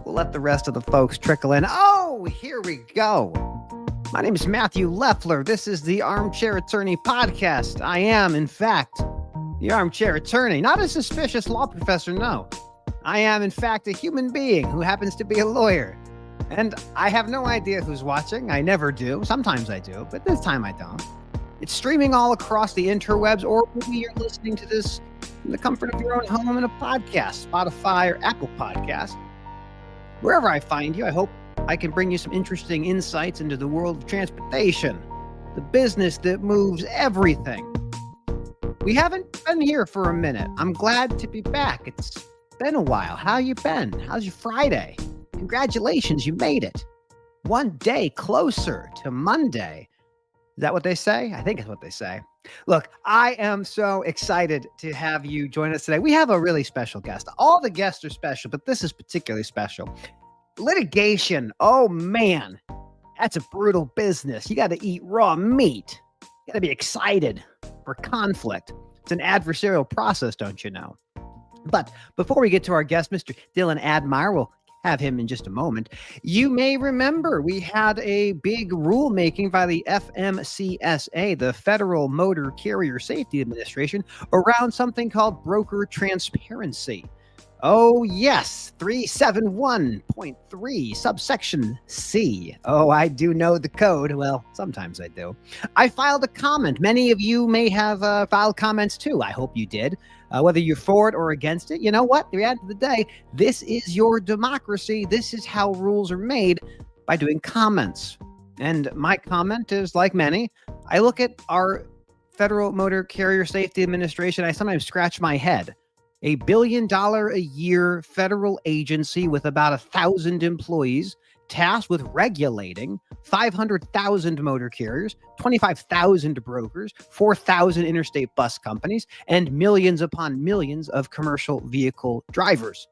We'll let the rest of the folks trickle in. Oh, here we go. My name is Matthew Leffler. This is the Armchair Attorney Podcast. I am, in fact, the Armchair Attorney. Not a suspicious law professor, no. I am, in fact, a human being who happens to be a lawyer. And I have no idea who's watching. I never do. Sometimes I do, but this time I don't. It's streaming all across the interwebs, or maybe you're listening to this in the comfort of your own home in a podcast, Spotify or Apple Podcast. Wherever I find you, I hope I can bring you some interesting insights into the world of transportation, the business that moves everything. We haven't been here for a minute. I'm glad to be back. It's been a while. How you been? How's your Friday? Congratulations, you made it. One day closer to Monday. Is that what they say? I think it's what they say. Look, I am so excited to have you join us today. We have a really special guest. All the guests are special, but this is particularly special. Litigation. Oh, man. That's a brutal business. You got to eat raw meat. You got to be excited for conflict. It's an adversarial process, don't you know? But before we get to our guest, Mr. Dylan Admire, we'll have him in just a moment. You may remember we had a big rulemaking by the FMCSA, the Federal Motor Carrier Safety Administration, around something called broker transparency. Oh, yes, 371.3, subsection C. Oh, I do know the code. Well, sometimes I do. I filed a comment. Many of you may have filed comments too. I hope you did. Whether you're for it or against it, you know what? At the end of the day, this is your democracy. This is how rules are made, by doing comments. And my comment is, like many, I look at our Federal Motor Carrier Safety Administration, I sometimes scratch my head. $1 billion a year federal agency with about 1,000 employees, tasked with regulating 500,000 motor carriers, 25,000 brokers, 4,000 interstate bus companies, and millions upon millions of commercial vehicle drivers.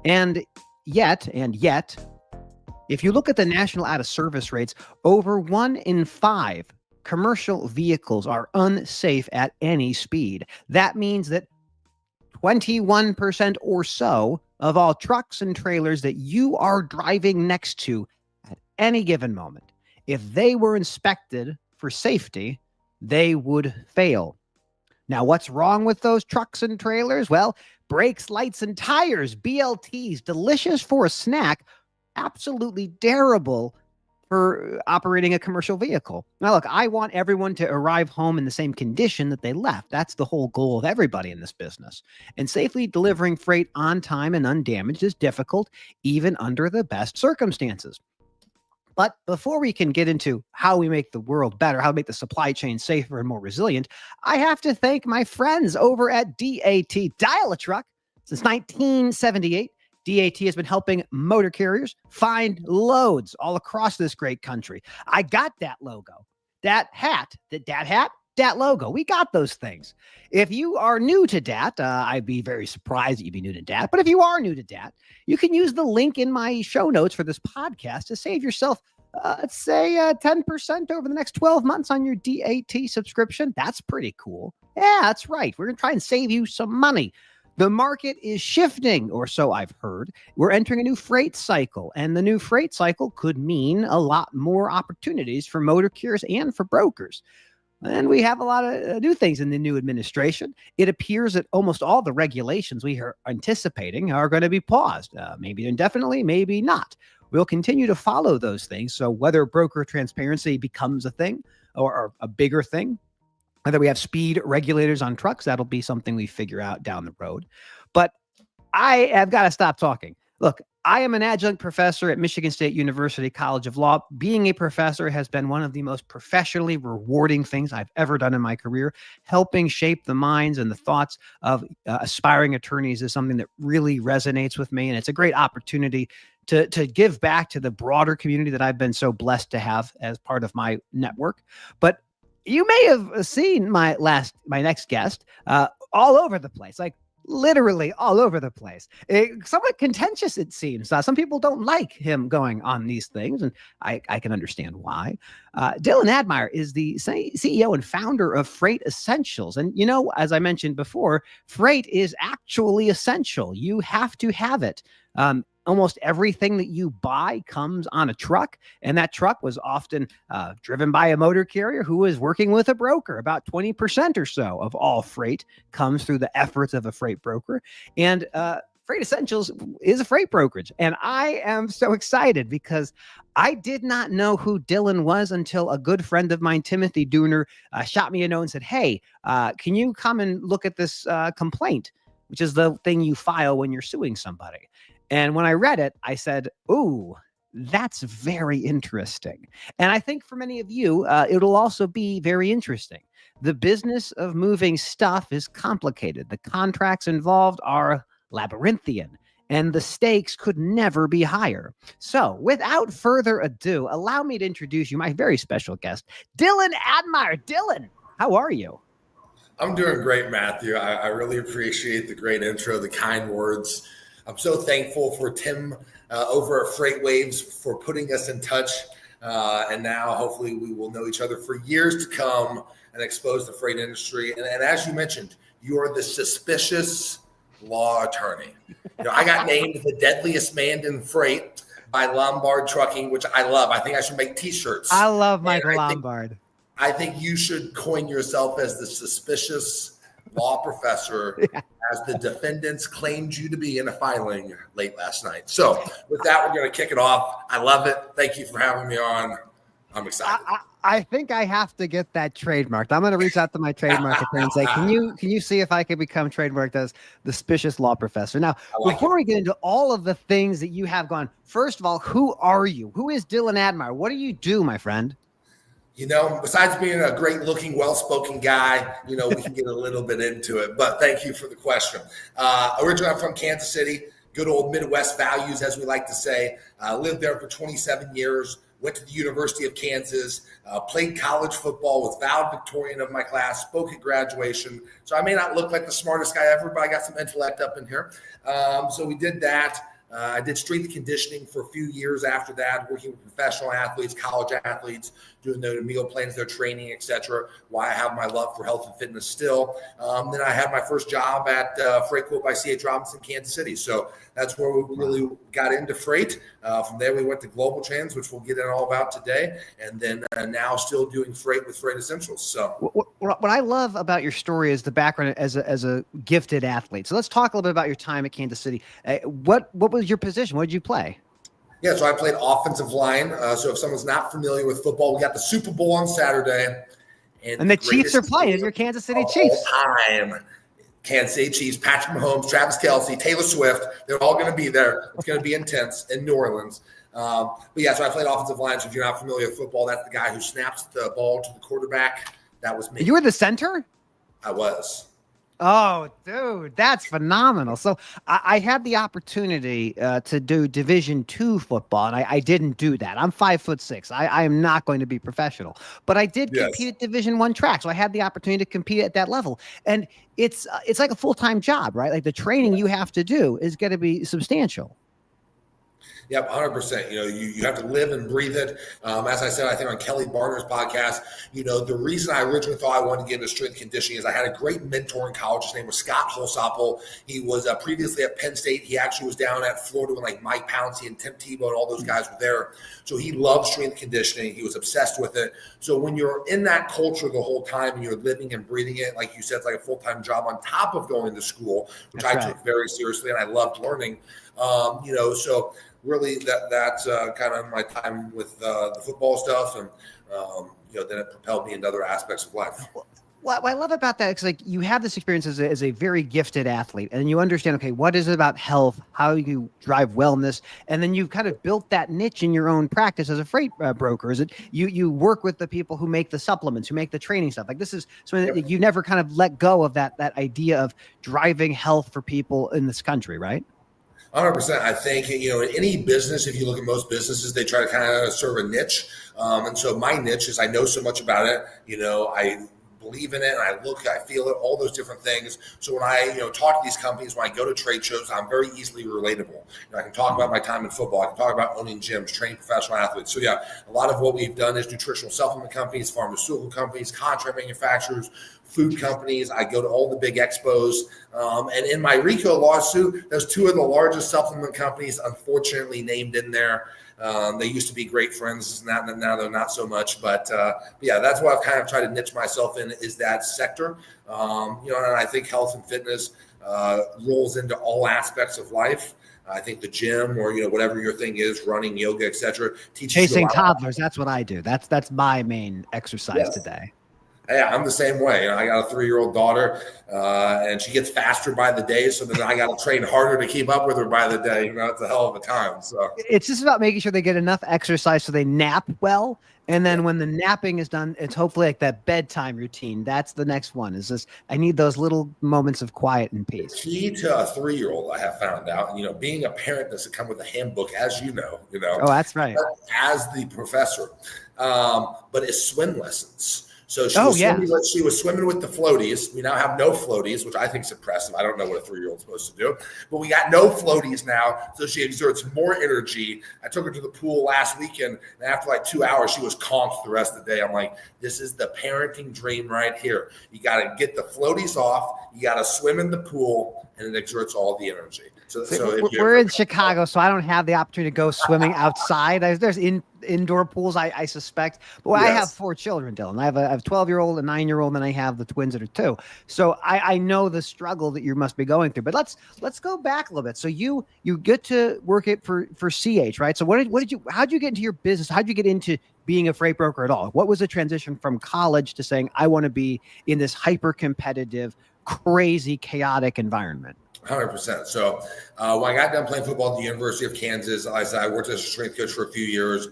And yet, if you look at the national out-of-service rates, over 1 in 5 commercial vehicles are unsafe at any speed. That means that 21% or so of all trucks and trailers that you are driving next to at any given moment, if they were inspected for safety, they would fail. Now, what's wrong with those trucks and trailers? Well, brakes, lights, and tires, BLTs, delicious for a snack, absolutely terrible for operating a commercial vehicle. Now, look, I want everyone to arrive home in the same condition that they left. That's the whole goal of everybody in this business. And safely delivering freight on time and undamaged is difficult, even under the best circumstances. But before we can get into how we make the world better, how to make the supply chain safer and more resilient, I have to thank my friends over at DAT. Dial a Truck. Since 1978, DAT has been helping motor carriers find loads all across this great country. I got that logo, that hat, that logo. We got those things. If you are new to DAT, I'd be very surprised that you'd be new to DAT. But if you are new to DAT, you can use the link in my show notes for this podcast to save yourself, let's say, 10% over the next 12 months on your DAT subscription. That's pretty cool. Yeah, that's right. We're going to try and save you some money. The market is shifting, or so I've heard. We're entering a new freight cycle, and the new freight cycle could mean a lot more opportunities for motor carriers and for brokers. And we have a lot of new things in the new administration. It appears that almost all the regulations we are anticipating are going to be paused, maybe indefinitely, maybe not. We'll continue to follow those things. So whether broker transparency becomes a thing or a bigger thing, whether we have speed regulators on trucks, that'll be something we figure out down the road. But I have got to stop talking. Look, I am an adjunct professor at Michigan State University College of Law. Being a professor has been one of the most professionally rewarding things I've ever done in my career. Helping shape the minds and the thoughts of aspiring attorneys is something that really resonates with me. And it's a great opportunity to give back to the broader community that I've been so blessed to have as part of my network. But you may have seen my next guest all over the place, like literally all over the place. Somewhat contentious, it seems. Some people don't like him going on these things, and I can understand why. Dylan Admire is the CEO and founder of Freight Essentials. And, you know, as I mentioned before, freight is actually essential. You have to have it. almost everything that you buy comes on a truck, and that truck was often driven by a motor carrier who was working with a broker. About 20% or so of all freight comes through the efforts of a freight broker. And Freight Essentials is a freight brokerage. And I am so excited because I did not know who Dylan was until a good friend of mine, Timothy Dooner, shot me a note and said, hey, can you come and look at this complaint, which is the thing you file when you're suing somebody. And when I read it, I said, ooh, that's very interesting. And I think for many of you, it'll also be very interesting. The business of moving stuff is complicated. The contracts involved are labyrinthian, and the stakes could never be higher. So without further ado, allow me to introduce you my very special guest, Dylan Admire. Dylan, how are you? I'm doing great, Matthew. I really appreciate the great intro, the kind words. I'm so thankful for Tim over at Freight Waves for putting us in touch. And now hopefully we will know each other for years to come and expose the freight industry. And as you mentioned, you are the suspicious law attorney. I got named the deadliest man in freight by Lombard Trucking, which I love. I think I should make t-shirts. I love Michael Lombard. I think you should coin yourself as the suspicious law professor, as the defendants claimed you to be in a filing late last night. So with that, we're going to kick it off. I love it. Thank you for having me on. I'm excited. I think I have to get that trademarked. I'm going to reach out to my trademark attorney and say, can you see if I can become trademarked as the suspicious law professor? Now, before we get into all of the things that you have gone, first of all, who are you? Who is Dylan Admire? What do you do, my friend? Besides being a great looking, well-spoken guy, we can get a little bit into it, but thank you for the question. Originally, I'm from Kansas City, good old Midwest values, as we like to say. Lived there for 27 years. Went to the University of Kansas, played college football, was valedictorian Victorian of my class, spoke at graduation. So I may not look like the smartest guy ever, but I got some intellect up in here. So we did that. I did strength and conditioning for a few years after that, working with professional athletes, college athletes, doing their meal plans, their training, etc. Why I have my love for health and fitness still. Then I had my first job at Freight Quote by C.H. Robinson, Kansas City. So that's where we really got into freight. From there, we went to Global Trans, which we'll get in all about today. And then now still doing freight with Freight Essentials. So what I love about your story is the background as a gifted athlete. So let's talk a little bit about your time at Kansas City. What was your position? What did you play? Yeah, so I played offensive line. So if someone's not familiar with football, we got the Super Bowl on Saturday. And the Chiefs are playing. Your Kansas City Chiefs. Time. Kansas City Chiefs, Patrick Mahomes, Travis Kelce, Taylor Swift. They're all going to be there. It's going to be intense in New Orleans. But yeah, so I played offensive line. So if you're not familiar with football, that's the guy who snaps the ball to the quarterback. That was me. You were the center? I was. Oh, dude, that's phenomenal. So I had the opportunity to do Division II football, and I didn't do that. I'm 5'6". I am not going to be professional, but I did compete at Division I track. So I had the opportunity to compete at that level. And it's like a full-time job, right? Like the training you have to do is going to be substantial. Yep, 100%. You have to live and breathe it. As I said, I think on Kelly Barner's podcast, the reason I originally thought I wanted to get into strength conditioning is I had a great mentor in college. His name was Scott Holsopple. He was previously at Penn State. He actually was down at Florida when like Mike Pouncey and Tim Tebow and all those guys were there. So he loved strength conditioning. He was obsessed with it. So when you're in that culture the whole time and you're living and breathing it, like you said, it's like a full-time job on top of going to school, which I took very seriously and I loved learning. So really that's kind of my time with the football stuff, and then it propelled me into other aspects of life. What I love about that is like you have this experience as a very gifted athlete, and you understand, okay, what is it about health, how you drive wellness, and then you've kind of built that niche in your own practice as a freight broker. Is it you work with the people who make the supplements, who make the training stuff? Like this is something that you never kind of let go of that idea of driving health for people in this country, right? 100%. I think, in any business, if you look at most businesses, they try to kind of serve a niche. And so my niche is I know so much about it. I believe in it and I feel it, all those different things. So when I, talk to these companies, when I go to trade shows, I'm very easily relatable. I can talk about my time in football. I can talk about owning gyms, training professional athletes. So yeah, a lot of what we've done is nutritional supplement companies, pharmaceutical companies, contract manufacturers, food companies. I go to all the big expos. And in my RICO lawsuit, there's two of the largest supplement companies, unfortunately, named in there. They used to be great friends. Now they're not so much. But yeah, that's what I've kind of tried to niche myself in, is that sector. And I think health and fitness rolls into all aspects of life. I think the gym, or whatever your thing is, running, yoga, etc. Chasing toddlers. That's what I do. That's my main exercise today. Yeah, I'm the same way. I got a 3-year-old daughter, and she gets faster by the day. So then I got to train harder to keep up with her by the day. It's a hell of a time. So it's just about making sure they get enough exercise so they nap well. And then when the napping is done, it's hopefully like that bedtime routine. That's the next one. Is this? I need those little moments of quiet and peace. Key to a 3-year-old, I have found out. Being a parent doesn't come with a handbook, as you know. Oh, that's right. As the professor, but it's swim lessons. So she was swimming with the floaties. We now have no floaties, which I think is impressive. I don't know what a 3-year-old's supposed to do, but we got no floaties now. So she exerts more energy. I took her to the pool last weekend, and after like 2 hours, she was conked the rest of the day. I'm like, this is the parenting dream right here. You got to get the floaties off. You got to swim in the pool, and it exerts all the energy. So we're in Chicago, so I don't have the opportunity to go swimming outside. There's indoor pools, I suspect. But I have 4 children, Dylan. I have a 12-year-old, a 9-year-old, and I have the twins that are 2. So I know the struggle that you must be going through. But let's go back a little bit. So you get to work it for CH, right? So how'd you get into your business? How'd you get into being a freight broker at all? What was the transition from college to saying, I want to be in this hyper competitive, crazy, chaotic environment? 100%. So when I got done playing football at the University of Kansas, I worked as a strength coach for a few years.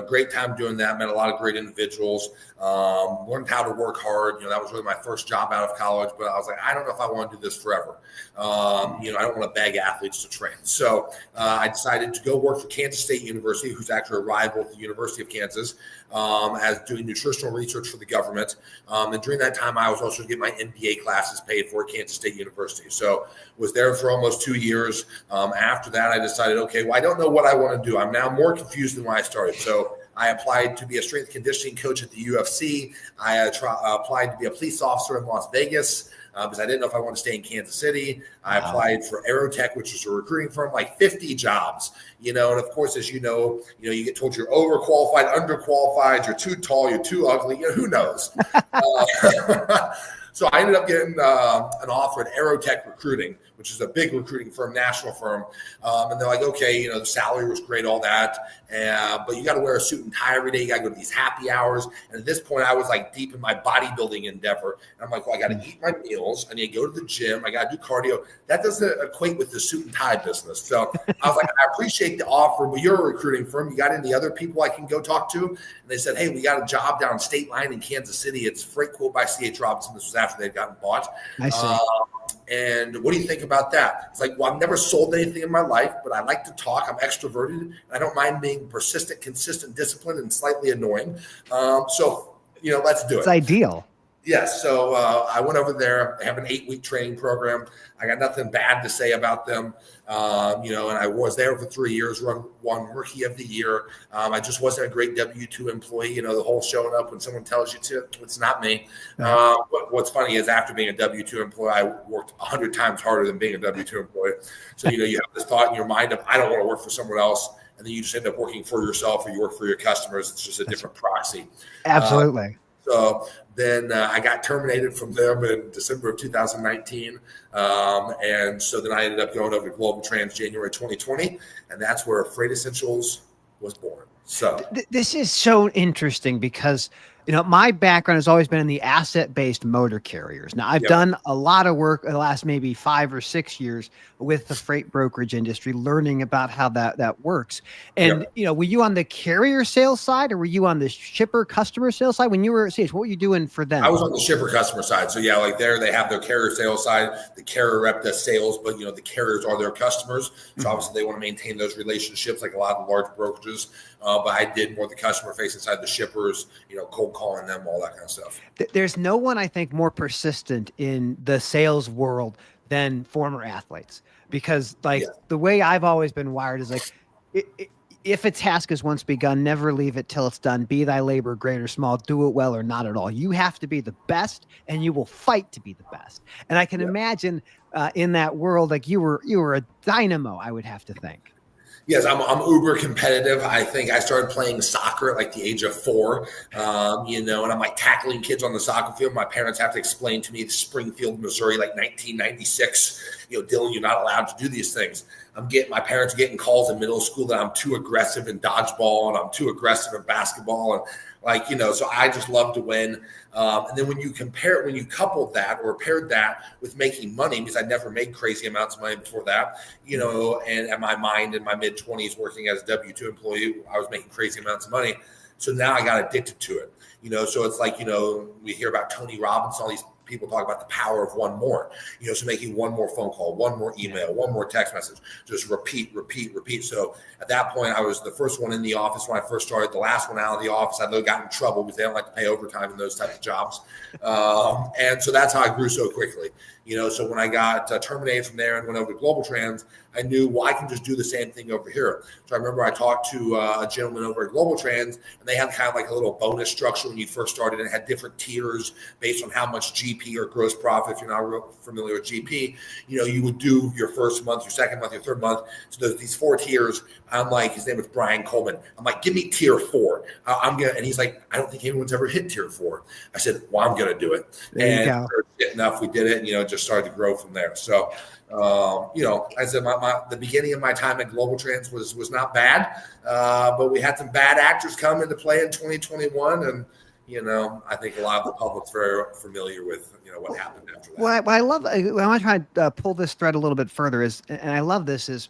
Great time doing that. Met a lot of great individuals. Learned how to work hard. That was really my first job out of college. But I was like, I don't know if I want to do this forever. I don't want to beg athletes to train. So I decided to go work for Kansas State University, who's actually a rival of the University of Kansas, as doing nutritional research for the government. And during that time, I was also getting my MBA classes paid for at Kansas State University. So was there for almost 2 years. After that, I decided, okay, well, I don't know what I want to do. I'm now more confused than when I started. So I applied to be a strength conditioning coach at the UFC. I applied to be a police officer in Las Vegas because I didn't know if I wanted to stay in Kansas City. I applied for Aerotech, which is a recruiting firm, like 50 jobs, and of course, as you get told you're overqualified, underqualified, you're too tall, you're too ugly, who knows? So I ended up getting an offer at Aerotech Recruiting, which is a big recruiting firm, national firm. And they're like, okay, the salary was great, all that. But you got to wear a suit and tie every day. You got to go to these happy hours. And at this point, I was like deep in my bodybuilding endeavor. And I'm like, well, I got to eat my meals. I need to go to the gym. I got to do cardio. That doesn't equate with the suit and tie business. So I was like, I appreciate the offer, but you're a recruiting firm. You got any other people I can go talk to? And they said, hey, we got a job down State Line in Kansas City. It's Freight Quote by C.H. Robinson. This was after they'd gotten bought. I see. And what do you think about that? It's like, well, I've never sold anything in my life, but I like to talk. I'm extroverted. And I don't mind being persistent, consistent, disciplined, and slightly annoying. So let's do it. It's ideal. Yes. So I went over there. They have an 8-week training program. I got nothing bad to say about them. And I was there for 3 years, won Rookie of the Year. I just wasn't a great W-2 employee. The whole showing up when someone tells you to, it's not me. But what's funny is after being a W-2 employee, I worked 100 times harder than being a W-2 employee. So, you have this thought in your mind of, I don't want to work for someone else. And then you just end up working for yourself, or you work for your customers. It's just a different proxy. Absolutely. So then I got terminated from them in December of 2019. And so then I ended up going over to Global Trans January 2020. And that's where Freight Essentials was born. So this is so interesting because, my background has always been in the asset-based motor carriers. Now, I've done a lot of work in the last maybe 5 or 6 years with the freight brokerage industry, learning about how that works. And, were you on the carrier sales side, or were you on the shipper customer sales side when you were at CH? What were you doing for them? I was on the shipper customer side. So like there, they have their carrier sales side. The carrier rep does sales, but the carriers are their customers. So obviously they want to maintain those relationships, like a lot of large brokerages. But I did more the customer facing side, the shippers, cold calling them, all that kind of stuff. There's no one, I think, more persistent in the sales world than former athletes, because the way I've always been wired is like, If a task is once begun, never leave it till it's done. Be thy labor great or small, do it well or not at all. You have to be the best, and you will fight to be the best. And I can imagine in that world, like you were a dynamo, I would have to think. Yes, I'm uber competitive. I think I started playing soccer at like the age of 4, and I'm like tackling kids on the soccer field. My parents have to explain to me Springfield, Missouri, like 1996, Dylan, you're not allowed to do these things. My parents getting calls in middle school that I'm too aggressive in dodgeball and I'm too aggressive in basketball. And so I just love to win. And then when you coupled that or paired that with making money, because I never made crazy amounts of money before that, and at my mind in my mid 20s working as a W-2 employee, I was making crazy amounts of money. So now I got addicted to it, so it's like, we hear about Tony Robbins, all these people talk about the power of one more, so making one more phone call, one more email, one more text message, just repeat. So at that point, I was the first one in the office when I first started, the last one out of the office. I got in trouble because they don't like to pay overtime in those types of jobs. And so that's how I grew so quickly. So when I got terminated from there and went over to Global Trans, I knew, well, I can just do the same thing over here. So I remember I talked to a gentleman over at Global Trans, and they had kind of like a little bonus structure when you first started, and it had different tiers based on how much GP or gross profit. If you're not real familiar with GP, you would do your first month, your second month, your third month. So there's these 4 tiers. I'm like, his name was Brian Coleman. I'm like, give me tier 4. And he's like, I don't think anyone's ever hit tier 4. I said, well, I'm going to do it. There and enough, we did it, and, just started to grow from there. So, I said the beginning of my time at Global Trans was not bad, but we had some bad actors come into play in 2021, and I think a lot of the public's very familiar with what happened after that. What I love, I want to try to pull this thread a little bit further and I love this is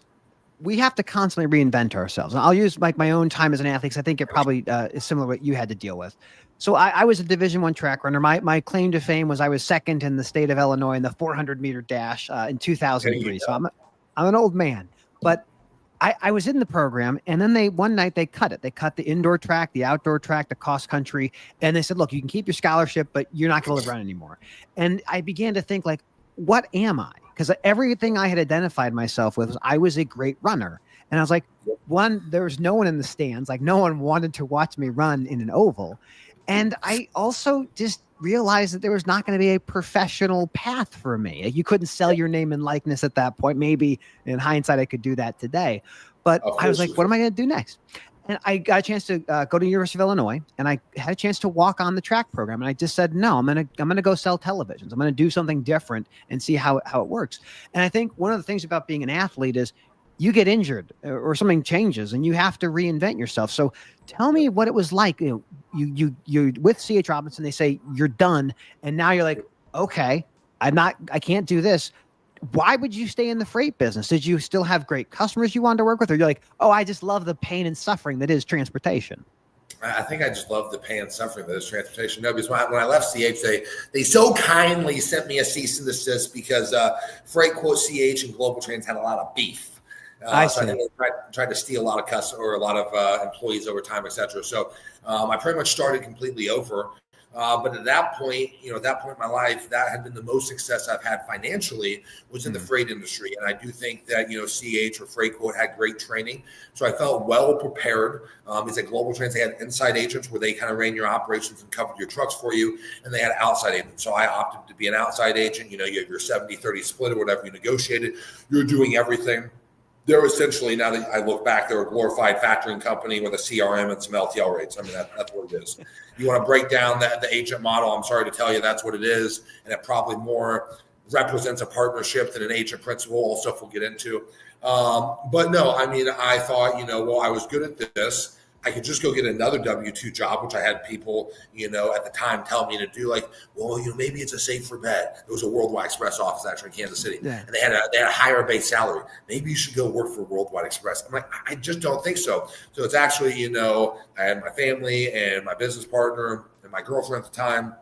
we have to constantly reinvent ourselves. And I'll use like my own time as an athlete because I think it probably is similar to what you had to deal with. So I was a Division I track runner. My claim to fame was I was second in the state of Illinois in the 400-meter dash in 2003. So I'm an old man, but I was in the program, and then one night they cut it. They cut the indoor track, the outdoor track, the cross country, and they said, "Look, you can keep your scholarship, but you're not going to run anymore." And I began to think, like, what am I? Because everything I had identified myself with was I was a great runner. And I was like, one, there was no one in the stands. Like, no one wanted to watch me run in an oval. And I also just realized that there was not going to be a professional path for me. You couldn't sell your name and likeness at that point. Maybe in hindsight, I could do that today. But I was like, what am I going to do next? And I got a chance to go to University of Illinois, and I had a chance to walk on the track program. And I just said, no, I'm gonna go sell televisions. I'm gonna do something different and see how it works. And I think one of the things about being an athlete is you get injured or something changes, and you have to reinvent yourself. So tell me what it was like. You're with C.H. Robinson. They say you're done, and now you're like, okay, I can't do this. Why would you stay in the freight business? Did you still have great customers you wanted to work with? Or you're like, oh, I just love the pain and suffering that is transportation? I think I just love the pain and suffering that is transportation. No, because when I left CH, they so kindly sent me a cease and desist because Freight Quote CH and Global Trans had a lot of beef. So I think they tried to steal a lot of customers or a lot of employees over time, et cetera. So I pretty much started completely over. But at that point in my life, that had been the most success I've had financially was in the freight industry. And I do think that, CH or Freight Quote had great training. So I felt well prepared. It's at Global Trans, they had inside agents where they kind of ran your operations and covered your trucks for you. And they had outside agents. So I opted to be an outside agent. You have your 70-30 split or whatever you negotiated. You're doing everything. They're essentially, now that I look back, they're a glorified factoring company with a CRM and some LTL rates. I mean, that's what it is. You want to break down the agent model, I'm sorry to tell you that's what it is. And it probably more represents a partnership than an agent principal, all stuff we'll get into. But no, I mean, I thought, I was good at this. I could just go get another W-2 job, which I had people, at the time tell me to do, like, well, maybe it's a safer bet. It was a Worldwide Express office actually in Kansas City. Yeah. And they had a higher base salary. Maybe you should go work for Worldwide Express. I'm like, I just don't think so. So it's actually, I had my family and my business partner and my girlfriend at the time,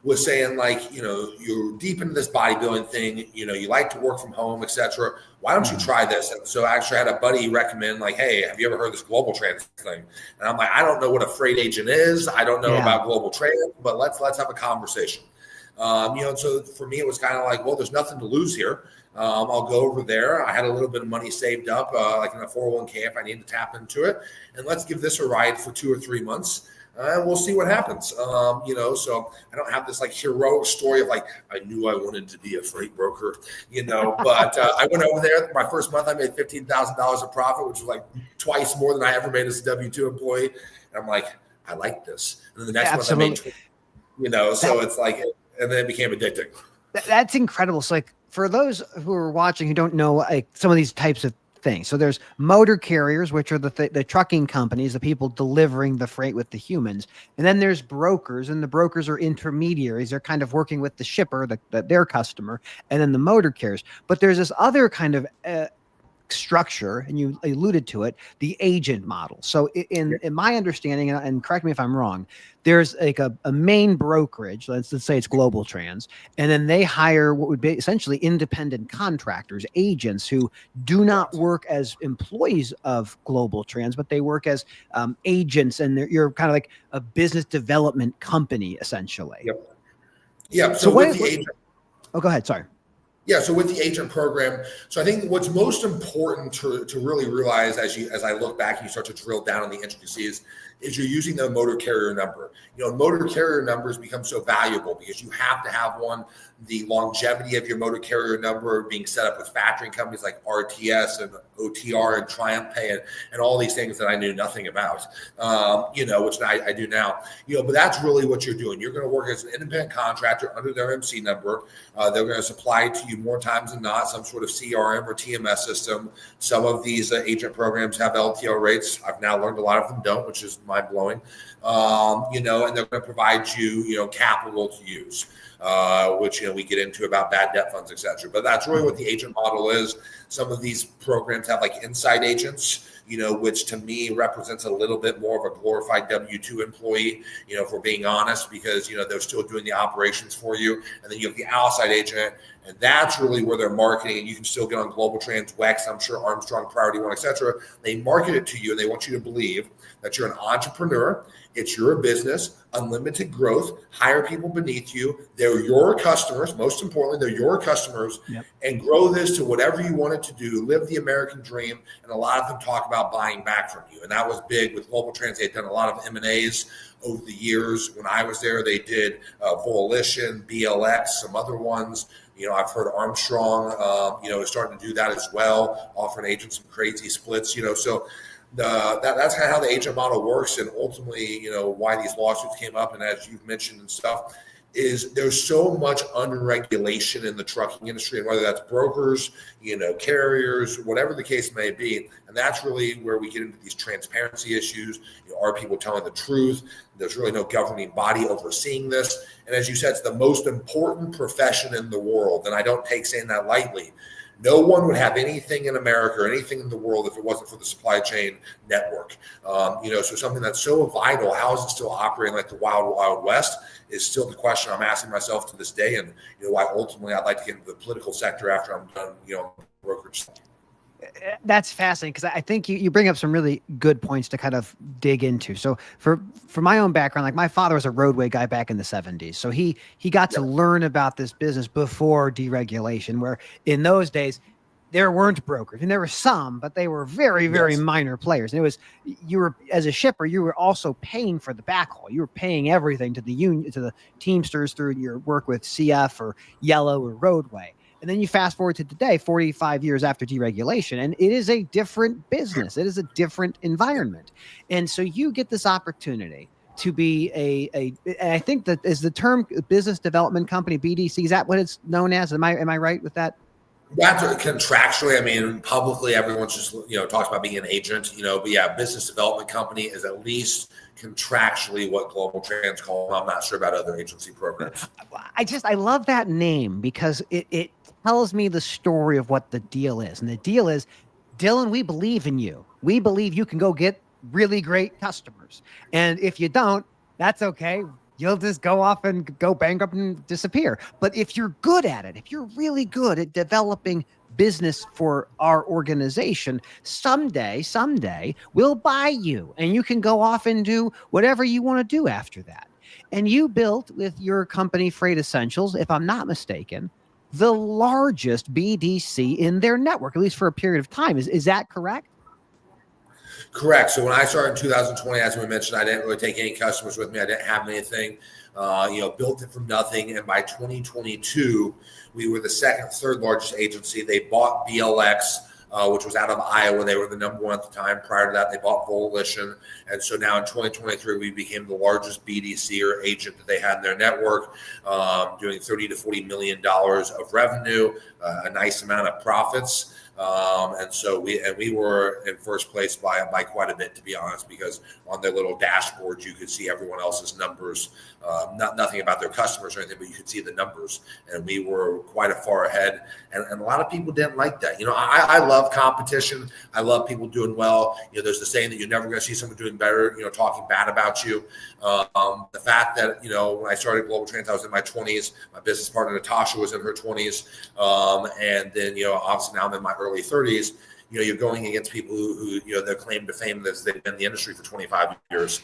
was saying like, you're deep into this bodybuilding thing, you like to work from home, etc. Why don't you try this? And so I actually had a buddy recommend like, hey, have you ever heard this Global Trans thing? And I'm like, I don't know what a freight agent is. I don't know about Global Trans, but let's have a conversation. So for me, it was kind of like, well, there's nothing to lose here. I'll go over there. I had a little bit of money saved up, like in a 401k if I need to tap into it. And let's give this a ride for 2 or 3 months. And we'll see what happens. So I don't have this like heroic story of like, I knew I wanted to be a freight broker, but I went over there. My first month, I made $15,000 of profit, which was like twice more than I ever made as a W-2 employee. And I'm like, I like this. And then the next month I made, so it's like, and then it became addicting. That's incredible. So like for those who are watching who don't know like some of these types of things. So there's motor carriers, which are the trucking companies, the people delivering the freight with the humans. And then there's brokers, and the brokers are intermediaries. They're kind of working with the shipper, their customer, and then the motor carriers. But there's this other kind of structure, and you alluded to it, the agent model. So in my understanding, and correct me if I'm wrong, there's like a main brokerage, let's say it's Global Trans, and then they hire what would be essentially independent contractors, agents who do not work as employees of Global Trans, but they work as agents, and you're kind of like a business development company, essentially. Yep. So with the agent. Oh, go ahead. Sorry. Yeah, so with the agent program, so I think what's most important to really realize as I look back and you start to drill down on the intricacies is you're using the motor carrier number. Motor carrier numbers become so valuable because you have to have one. The longevity of your motor carrier number being set up with factoring companies like RTS and OTR and TriumphPay and all these things that I knew nothing about, which I do now. But that's really what you're doing. You're going to work as an independent contractor under their MC number. They're going to supply to you more times than not some sort of CRM or TMS system. Some of these agent programs have LTO rates. I've now learned a lot of them don't, which is mind blowing. And they're going to provide you, capital to use. Which we get into about bad debt funds, et cetera. But that's really what the agent model is. Some of these programs have like inside agents, which to me represents a little bit more of a glorified W-2 employee, if we're being honest, because, they're still doing the operations for you. And then you have the outside agent, and that's really where they're marketing. And you can still get on Global Trans, WEX, I'm sure Armstrong, Priority One, et cetera. They market it to you, and they want you to believe that you're an entrepreneur. It's your business, unlimited growth, hire people beneath you. They're your customers. Most importantly, they're your customers. Yep. And grow this to whatever you want it to do. Live the American dream. And a lot of them talk about buying back from you. And that was big with Global Trans. They've done a lot of M&As over the years. When I was there, they did Volition, BLX, some other ones. I've heard Armstrong, is starting to do that as well, offering agents some crazy splits, so that's kind of how the agent model works. And ultimately, why these lawsuits came up, and as you've mentioned and stuff, is there's so much unregulation in the trucking industry, and whether that's brokers, carriers, whatever the case may be. And that's really where we get into these transparency issues. Are people telling the truth? There's really no governing body overseeing this. And as you said, it's the most important profession in the world. And I don't take saying that lightly. No one would have anything in America or anything in the world if it wasn't for the supply chain network. So something that's so vital, how is it still operating like the wild, wild west is still the question I'm asking myself to this day. And, why ultimately I'd like to get into the political sector after I'm done, brokerage. That's fascinating, because I think you bring up some really good points to kind of dig into. So for my own background, like my father was a roadway guy back in the 70s. So he got to learn about this business before deregulation, where in those days there weren't brokers, and there were some, but they were very, very minor players. And it was, you were, as a shipper, you were also paying for the backhaul. You were paying everything to the union, to the Teamsters through your work with CF or Yellow or Roadway. And then you fast forward to today, 45 years after deregulation, and it is a different business. It is a different environment. And so you get this opportunity to be and I think that is the term business development company, BDC. Is that what it's known as? Am I right with that? That's contractually. I mean, publicly, everyone's just, talks about being an agent, but yeah, business development company is at least contractually what Global Trans calls. I'm not sure about other agency programs. I love that name because it tells me the story of what the deal is. And the deal is, Dylan, we believe in you. We believe you can go get really great customers. And if you don't, that's okay. You'll just go off and go bankrupt and disappear. But if you're good at it, if you're really good at developing business for our organization, someday we'll buy you and you can go off and do whatever you want to do after that. And you built with your company, Freight Essentials, if I'm not mistaken, the largest BDC in their network, at least for a period of time. Is that correct? Correct. So when I started in 2020, as we mentioned, I didn't really take any customers with me. I didn't have anything, built it from nothing. And by 2022, we were the third largest agency. They bought BLX, which was out of Iowa. They were the number one at the time. Prior to that, they bought Volition. And so now in 2023, we became the largest BDC or agent that they had in their network, doing $30 to $40 million of revenue, a nice amount of profits. And so we were in first place by quite a bit, to be honest, because on their little dashboard, you could see everyone else's numbers, nothing about their customers or anything, but you could see the numbers. And we were quite a far ahead. And a lot of people didn't like that. I love competition. I love people doing well. There's the saying that you're never going to see someone doing better, talking bad about you. The fact that, when I started Global Trans, I was in my 20s. My business partner, Natasha, was in her 20s. And then, obviously now I'm in my early 30s. You're going against people who their claim to fame is they've been in the industry for 25 years.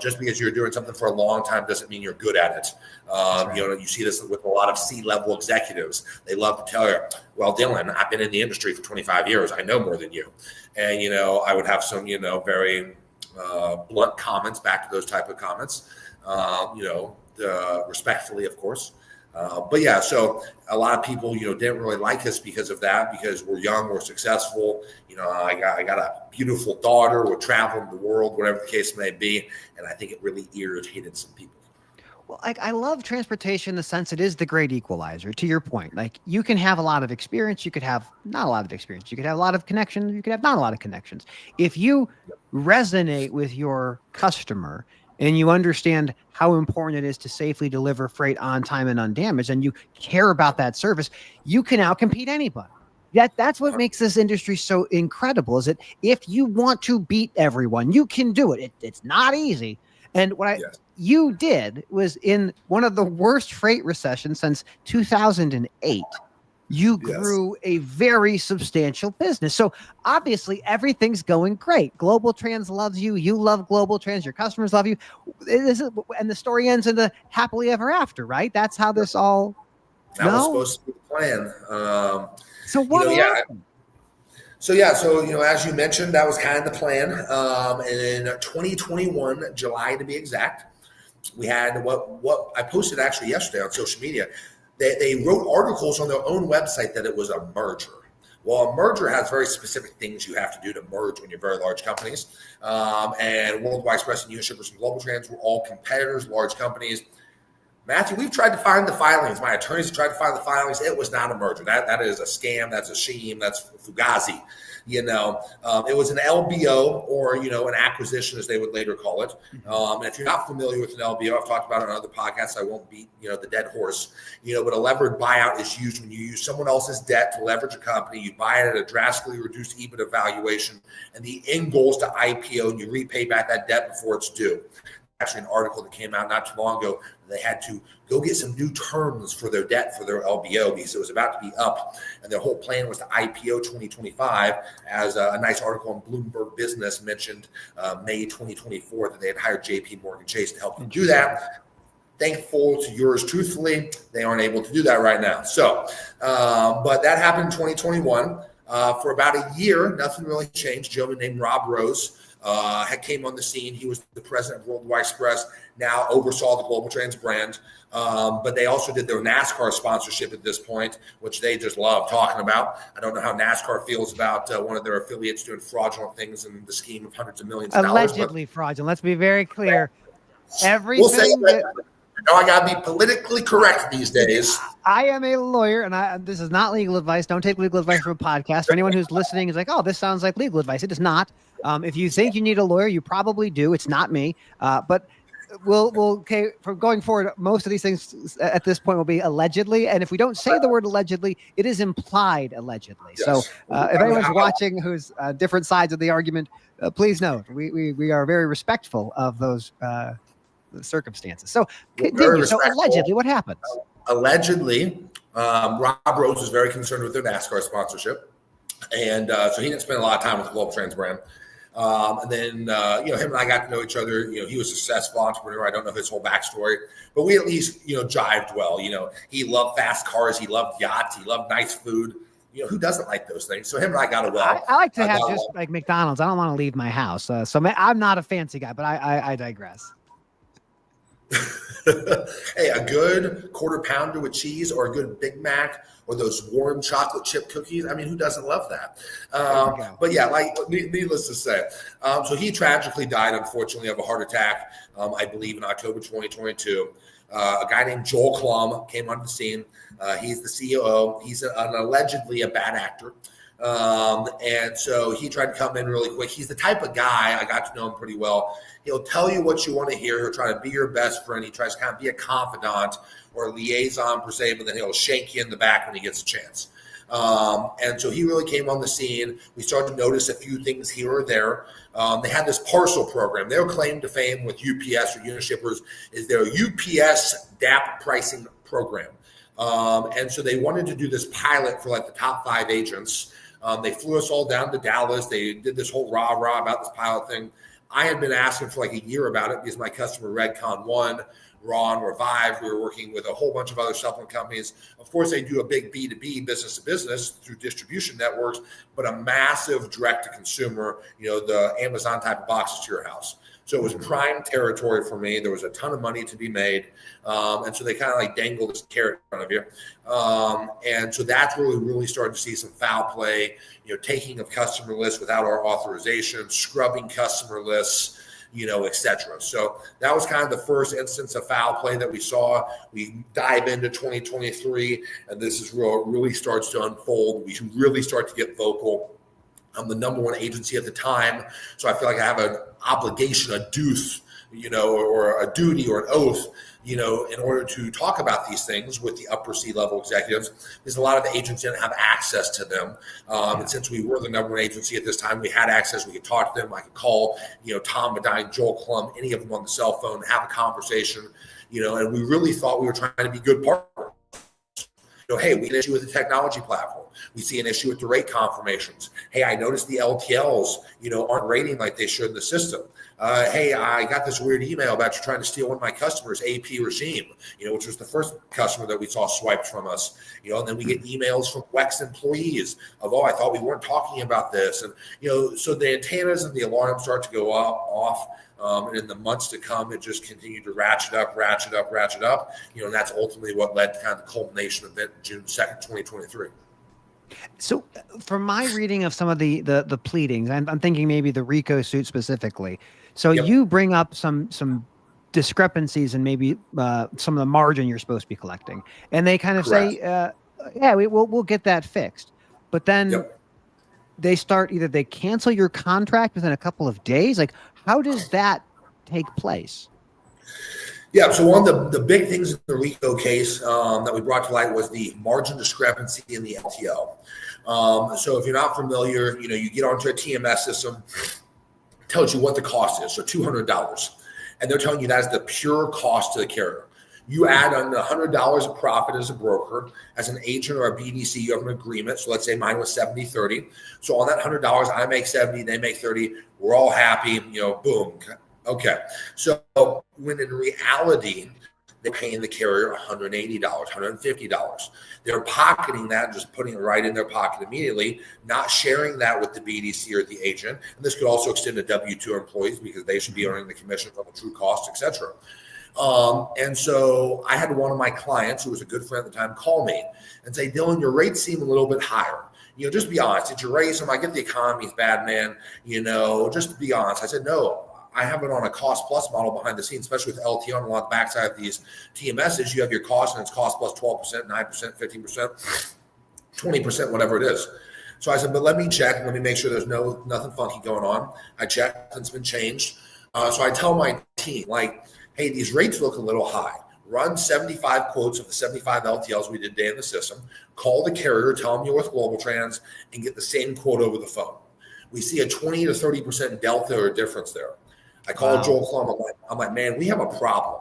Just because you're doing something for a long time doesn't mean you're good at it. Right. You see this with a lot of C-level executives. They love to tell you, well, Dylan, I've been in the industry for 25 years. I know more than you. And, I would have some, very blunt comments back to those type of comments, respectfully, of course. But yeah, so a lot of people, didn't really like us because of that, because we're young, we're successful. I got a beautiful daughter. We're traveling the world, whatever the case may be. And I think it really irritated some people. Well, I love transportation in the sense it is the great equalizer, to your point. Like, you can have a lot of experience. You could have not a lot of experience. You could have a lot of connections. You could have not a lot of connections. If you resonate with your customer and you understand how important it is to safely deliver freight on time and undamaged, and you care about that service, you can outcompete anybody. That's what makes this industry so incredible, is that if you want to beat everyone, you can do it. It's not easy. And what you did was, in one of the worst freight recessions since 2008, you grew a very substantial business. So obviously everything's going great. Global Trans loves you. You love Global Trans. Your customers love you. And the story ends in the happily ever after, right? That's how this all. That was supposed to be the plan. So what happened? So, as you mentioned, that was kind of the plan. And in 2021, July to be exact, we had what I posted actually yesterday on social media. They wrote articles on their own website that it was a merger. Well, a merger has very specific things you have to do to merge when you're very large companies. And Worldwide Express and US Shippers and Global Trans were all competitors, large companies. Matthew, we've tried to find the filings. My attorneys have tried to find the filings. It was not a merger. That is a scam. That's a shame. That's fugazi. It was an LBO, or, an acquisition, as they would later call it. And if you're not familiar with an LBO, I've talked about it on other podcasts. I won't beat, the dead horse. But a levered buyout is used when you use someone else's debt to leverage a company. You buy it at a drastically reduced EBITDA valuation, and the end goal is to IPO, and you repay back that debt before it's due. Actually, an article that came out not too long ago, they had to go get some new terms for their debt for their LBO because it was about to be up, and their whole plan was to IPO 2025. As a nice article on Bloomberg Business mentioned, May 2024, that they had hired JP Morgan Chase to help them do that. Thankful to yours truthfully, they aren't able to do that right now. So, but that happened in 2021. For about a year, nothing really changed. A gentleman named Rob Rose had came on the scene. He was the president of Worldwide Express, now oversaw the Global Trans brand. But they also did their NASCAR sponsorship at this point, which they just love talking about. I don't know how NASCAR feels about one of their affiliates doing fraudulent things in the scheme of hundreds of millions of dollars. Allegedly fraudulent. Let's be very clear. Everything I got to be politically correct these days. I am a lawyer, and this is not legal advice. Don't take legal advice from a podcast. For anyone who's listening is like, oh, this sounds like legal advice. It is not. If you think you need a lawyer, you probably do. It's not me. But okay, from going forward, most of these things at this point will be allegedly. And if we don't say the word allegedly, it is implied allegedly. Yes. So if anyone's watching who's different sides of the argument, please note, we are very respectful of those circumstances. So continue. So allegedly, what happens? Allegedly, Rob Rose was very concerned with their NASCAR sponsorship. And so he didn't spend a lot of time with the Global Trans brand. And then, him and I got to know each other. He was a successful entrepreneur. I don't know his whole backstory, but we at least, jived well. He loved fast cars. He loved yachts. He loved nice food. Who doesn't like those things? So him and I got well. I like to have just like McDonald's. I don't want to leave my house. So I'm not a fancy guy, but I digress. Hey, a good quarter pounder with cheese or a good Big Mac or those warm chocolate chip cookies. I mean, who doesn't love that? But yeah, needless to say. So he tragically died, unfortunately, of a heart attack, I believe in October 2022. A guy named Joel Klum came onto the scene. He's the COO. He's allegedly a bad actor. And so he tried to come in really quick. He's the type of guy, I got to know him pretty well. He'll tell you what you want to hear. He'll try to be your best friend. He tries to kind of be a confidant or a liaison per se, but then he'll shake you in the back when he gets a chance. And so he really came on the scene. We started to notice a few things here or there. They had this parcel program. Their claim to fame with UPS or Unishippers is their UPS DAP pricing program. And so they wanted to do this pilot for like the top 5 agents. They flew us all down to Dallas. They did this whole rah-rah about this pilot thing. I had been asking for like a year about it because my customer Redcon One, Ron, Revive, we were working with a whole bunch of other supplement companies. Of course, they do a big B2B, business to business through distribution networks, but a massive direct to consumer, the Amazon type of boxes to your house. So it was prime territory for me. There was a ton of money to be made. And so they kind of like dangled this carrot in front of you. And so that's where we really started to see some foul play, taking of customer lists without our authorization, scrubbing customer lists, et cetera. So that was kind of the first instance of foul play that we saw. We dive into 2023, and this is where it really starts to unfold. We really start to get vocal. I'm the number one agency at the time, so I feel like I have an obligation, a duth, or a duty or an oath, in order to talk about these things with the upper C-level executives, because a lot of the agents didn't have access to them. And since we were the number one agency at this time, we had access. We could talk to them. I could call, Tom Medine, Joel Klum, any of them on the cell phone, have a conversation, and we really thought we were trying to be good partners. Hey, we had an issue with the technology platform. We see an issue with the rate confirmations. Hey, I noticed the LTLs, aren't rating like they should in the system. Hey, I got this weird email about you trying to steal one of my customers' AP regime, which was the first customer that we saw swiped from us. And then we get emails from WEX employees of, I thought we weren't talking about this. And, so the antennas and the alarms start to go off. And in the months to come, it just continued to ratchet up. And that's ultimately what led to kind of the culmination of it, June 2nd, 2023. So from my reading of some of the pleadings, I'm thinking maybe the RICO suit specifically. So you bring up some discrepancies and maybe some of the margin you're supposed to be collecting. And they kind of say, we'll get that fixed. But then they cancel your contract within a couple of days. Like, how does that take place? Yeah, so one of the big things in the RICO case that we brought to light was the margin discrepancy in the LTL. So if you're not familiar, you get onto a TMS system, tells you what the cost is, so $200. And they're telling you that is the pure cost to the carrier. You add on the $100 of profit as a broker. As an agent or a BDC, you have an agreement. So let's say mine was 70-30. So on that $100, I make 70, they make 30. We're all happy, boom. Okay. So when in reality, they're paying the carrier $180, $150. They're pocketing that and just putting it right in their pocket immediately, not sharing that with the BDC or the agent. And this could also extend to W-2 employees because they should be earning the commission from the true cost, et cetera. And so I had one of my clients who was a good friend at the time call me and say, Dylan, your rates seem a little bit higher. Just be honest. Did you raise them? I get the economy's bad, man. Just be honest. I said, no, I have it on a cost plus model behind the scenes, especially with LTO and along the backside of these TMSs. You have your cost and it's cost plus 12%, 9%, 15%, 20%, whatever it is. So I said, but let me check. Let me make sure there's nothing funky going on. I checked. It's been changed. So I tell my team, hey, these rates look a little high. Run 75 quotes of the 75 LTLs we did today in the system. Call the carrier, tell them you're with Global Trans, and get the same quote over the phone. We see a 20 to 30% delta or difference there. I called Joel Klum. I'm like, man, we have a problem.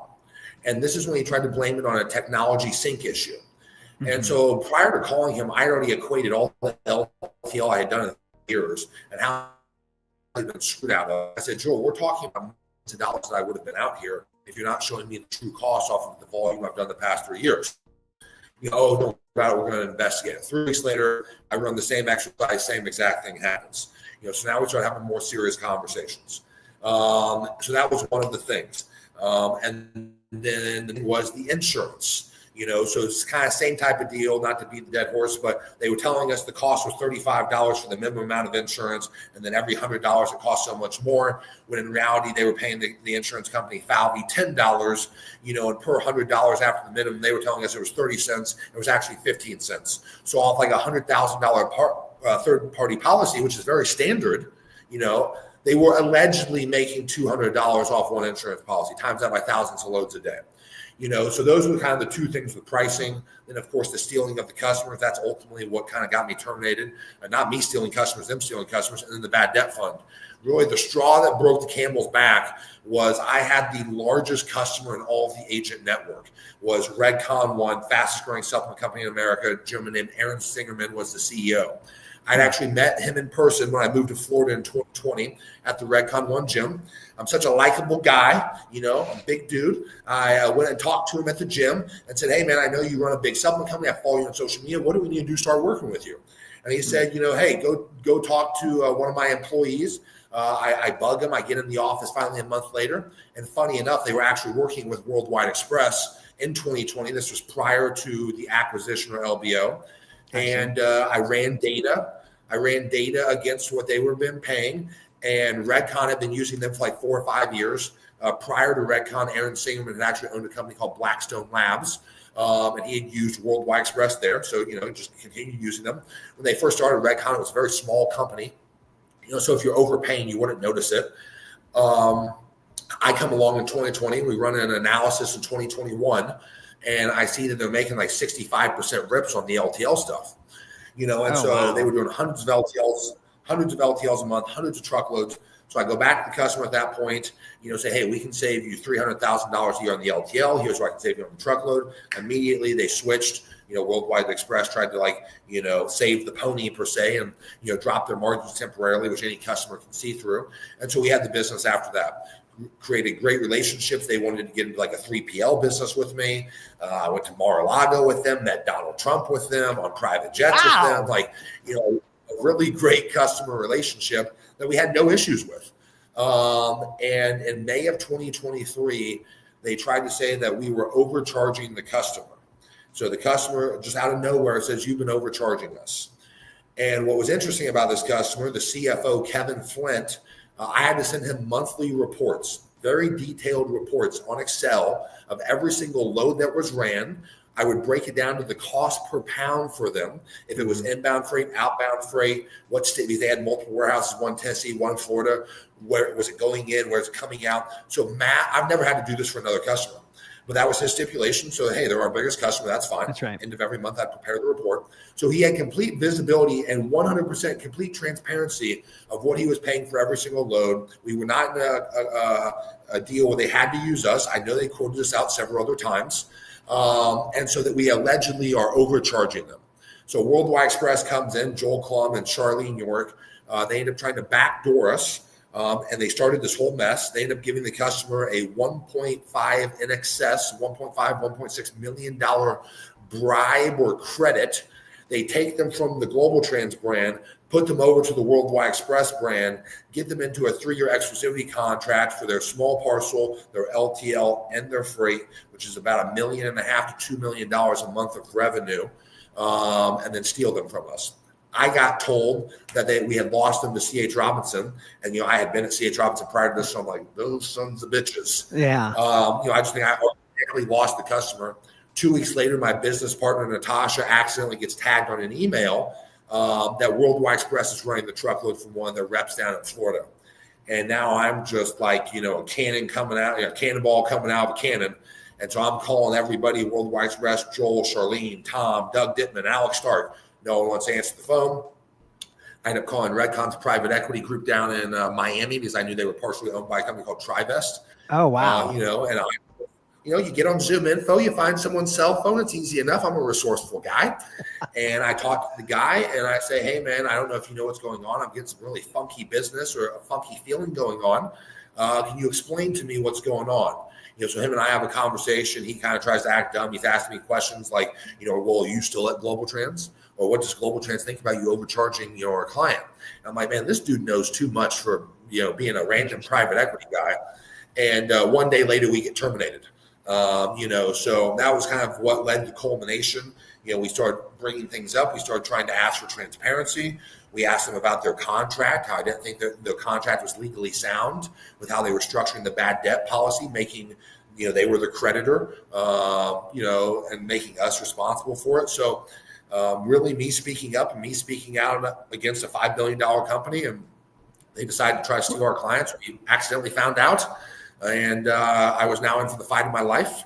And this is when he tried to blame it on a technology sync issue. Mm-hmm. And so prior to calling him, I already equated all the LTL I had done in years and how been screwed out of. I said, Joel, we're talking about millions of dollars that I would have been out here if you're not showing me the true cost off of the volume I've done the past 3 years. Oh, don't worry about it. We're going to investigate it. 3 weeks later, I run the same exercise, same exact thing happens. So now we start having more serious conversations. So that was one of the things. And then was the insurance. So it's kind of same type of deal, not to beat the dead horse, but they were telling us the cost was $35 for the minimum amount of insurance, and then every $100 it cost so much more, when in reality they were paying the insurance company Falvey $10, and per $100 after the minimum, they were telling us it was 30 cents. It was actually 15 cents. So off like $100,000 third-party policy, which is very standard, they were allegedly making $200 off one insurance policy, times that by thousands of loads a day. So those were kind of the two things with pricing. Then, of course, the stealing of the customers. That's ultimately what kind of got me terminated. Not me stealing customers, them stealing customers, and then the bad debt fund. Really, the straw that broke the camel's back was I had the largest customer in all of the agent network. Was Redcon One, fastest growing supplement company in America. A gentleman named Aaron Singerman was the CEO. I'd actually met him in person when I moved to Florida in 2020 at the Redcon One gym. I'm such a likable guy, I'm a big dude. I went and talked to him at the gym and said, hey, man, I know you run a big supplement company. I follow you on social media. What do we need to do to start working with you? And he said, hey, go talk to one of my employees. I bug him. I get in the office finally a month later. And funny enough, they were actually working with Worldwide Express in 2020. This was prior to the acquisition or LBO. And I ran data. Against what they were been paying. And Redcon had been using them for like 4 or 5 years. Prior to Redcon, Aaron Singerman had actually owned a company called Blackstone Labs. And he had used Worldwide Express there. So, just continued using them. When they first started Redcon, it was a very small company. So if you're overpaying, you wouldn't notice it. I come along in 2020. We run an analysis in 2021. And I see that they're making like 65% rips on the LTL stuff. They were doing hundreds of LTLs a month, hundreds of truckloads. So I go back to the customer at that point, say, hey, we can save you $300,000 a year on the LTL. Here's what I can save you on the truckload. Immediately they switched. Worldwide Express tried to save the pony per se and, drop their margins temporarily, which any customer can see through. And so we had the business after that. Created great relationships. They wanted to get into like a 3PL business with me. I went to Mar-a-Lago with them, met Donald Trump with them on private jets with them. A really great customer relationship that we had no issues with. And in May of 2023, they tried to say that we were overcharging the customer. So the customer just out of nowhere says, you've been overcharging us. And what was interesting about this customer, the CFO, Kevin Flint, I had to send him monthly reports, very detailed reports on Excel of every single load that was ran. I would break it down to the cost per pound for them. If it was inbound freight, outbound freight, what state, because they had multiple warehouses, one Tennessee, one Florida, where was it going in, where it's coming out. So Matt, I've never had to do this for another customer, but that was his stipulation. So, hey, they're our biggest customer. That's fine. That's right. End of every month, I prepare the report. So he had complete visibility and 100% complete transparency of what he was paying for every single load. We were not in a deal where they had to use us. I know they quoted us out several other times. And so that we allegedly are overcharging them. So Worldwide Express comes in, Joel Klum and Charlene York. They end up trying to backdoor us. And they started this whole mess. They end up giving the customer a 1.5 in excess, $1.6 million bribe or credit. They take them from the Global Trans brand, put them over to the Worldwide Express brand, get them into a 3-year exclusivity contract for their small parcel, their LTL, and their freight, which is about $1.5 million to $2 million a month of revenue, and then steal them from us. I got told that we had lost them to C.H. Robinson, and I had been at C.H. Robinson prior to this, so I'm like, those sons of bitches. Yeah. I just think I automatically lost the customer. 2 weeks later, my business partner Natasha accidentally gets tagged on an email that Worldwide Express is running the truckload from one of their reps down in Florida, and now I'm just like a cannon coming out, a cannonball coming out of a cannon. And so I'm calling everybody, Worldwide Express, Joel, Charlene, Tom, Doug Dittman, Alex Stark. No one wants to answer the phone. I ended up calling Redcon's private equity group down in Miami because I knew they were partially owned by a company called Trivest. Oh, wow. And You get on Zoom Info, you find someone's cell phone. It's easy enough. I'm a resourceful guy. And I talk to the guy and I say, hey, man, I don't know if you know what's going on. I'm getting some really funky business or a funky feeling going on. Can you explain to me what's going on? So him and I have a conversation. He kind of tries to act dumb. He's asking me questions like, well, are you still at Global Trans? Or what does Global Trans think about you overcharging your client? And I'm like, man, this dude knows too much for, being a random private equity guy. And one day later, we get terminated. So that was kind of what led to culmination. We started bringing things up. We started trying to ask for transparency. We asked them about their contract, how I didn't think that their contract was legally sound with how they were structuring the bad debt policy, making, they were the creditor, and making us responsible for it. So really me speaking up and me speaking out against a $5 billion company, and they decided to try to steal our clients. We accidentally found out, and I was now in for the fight of my life.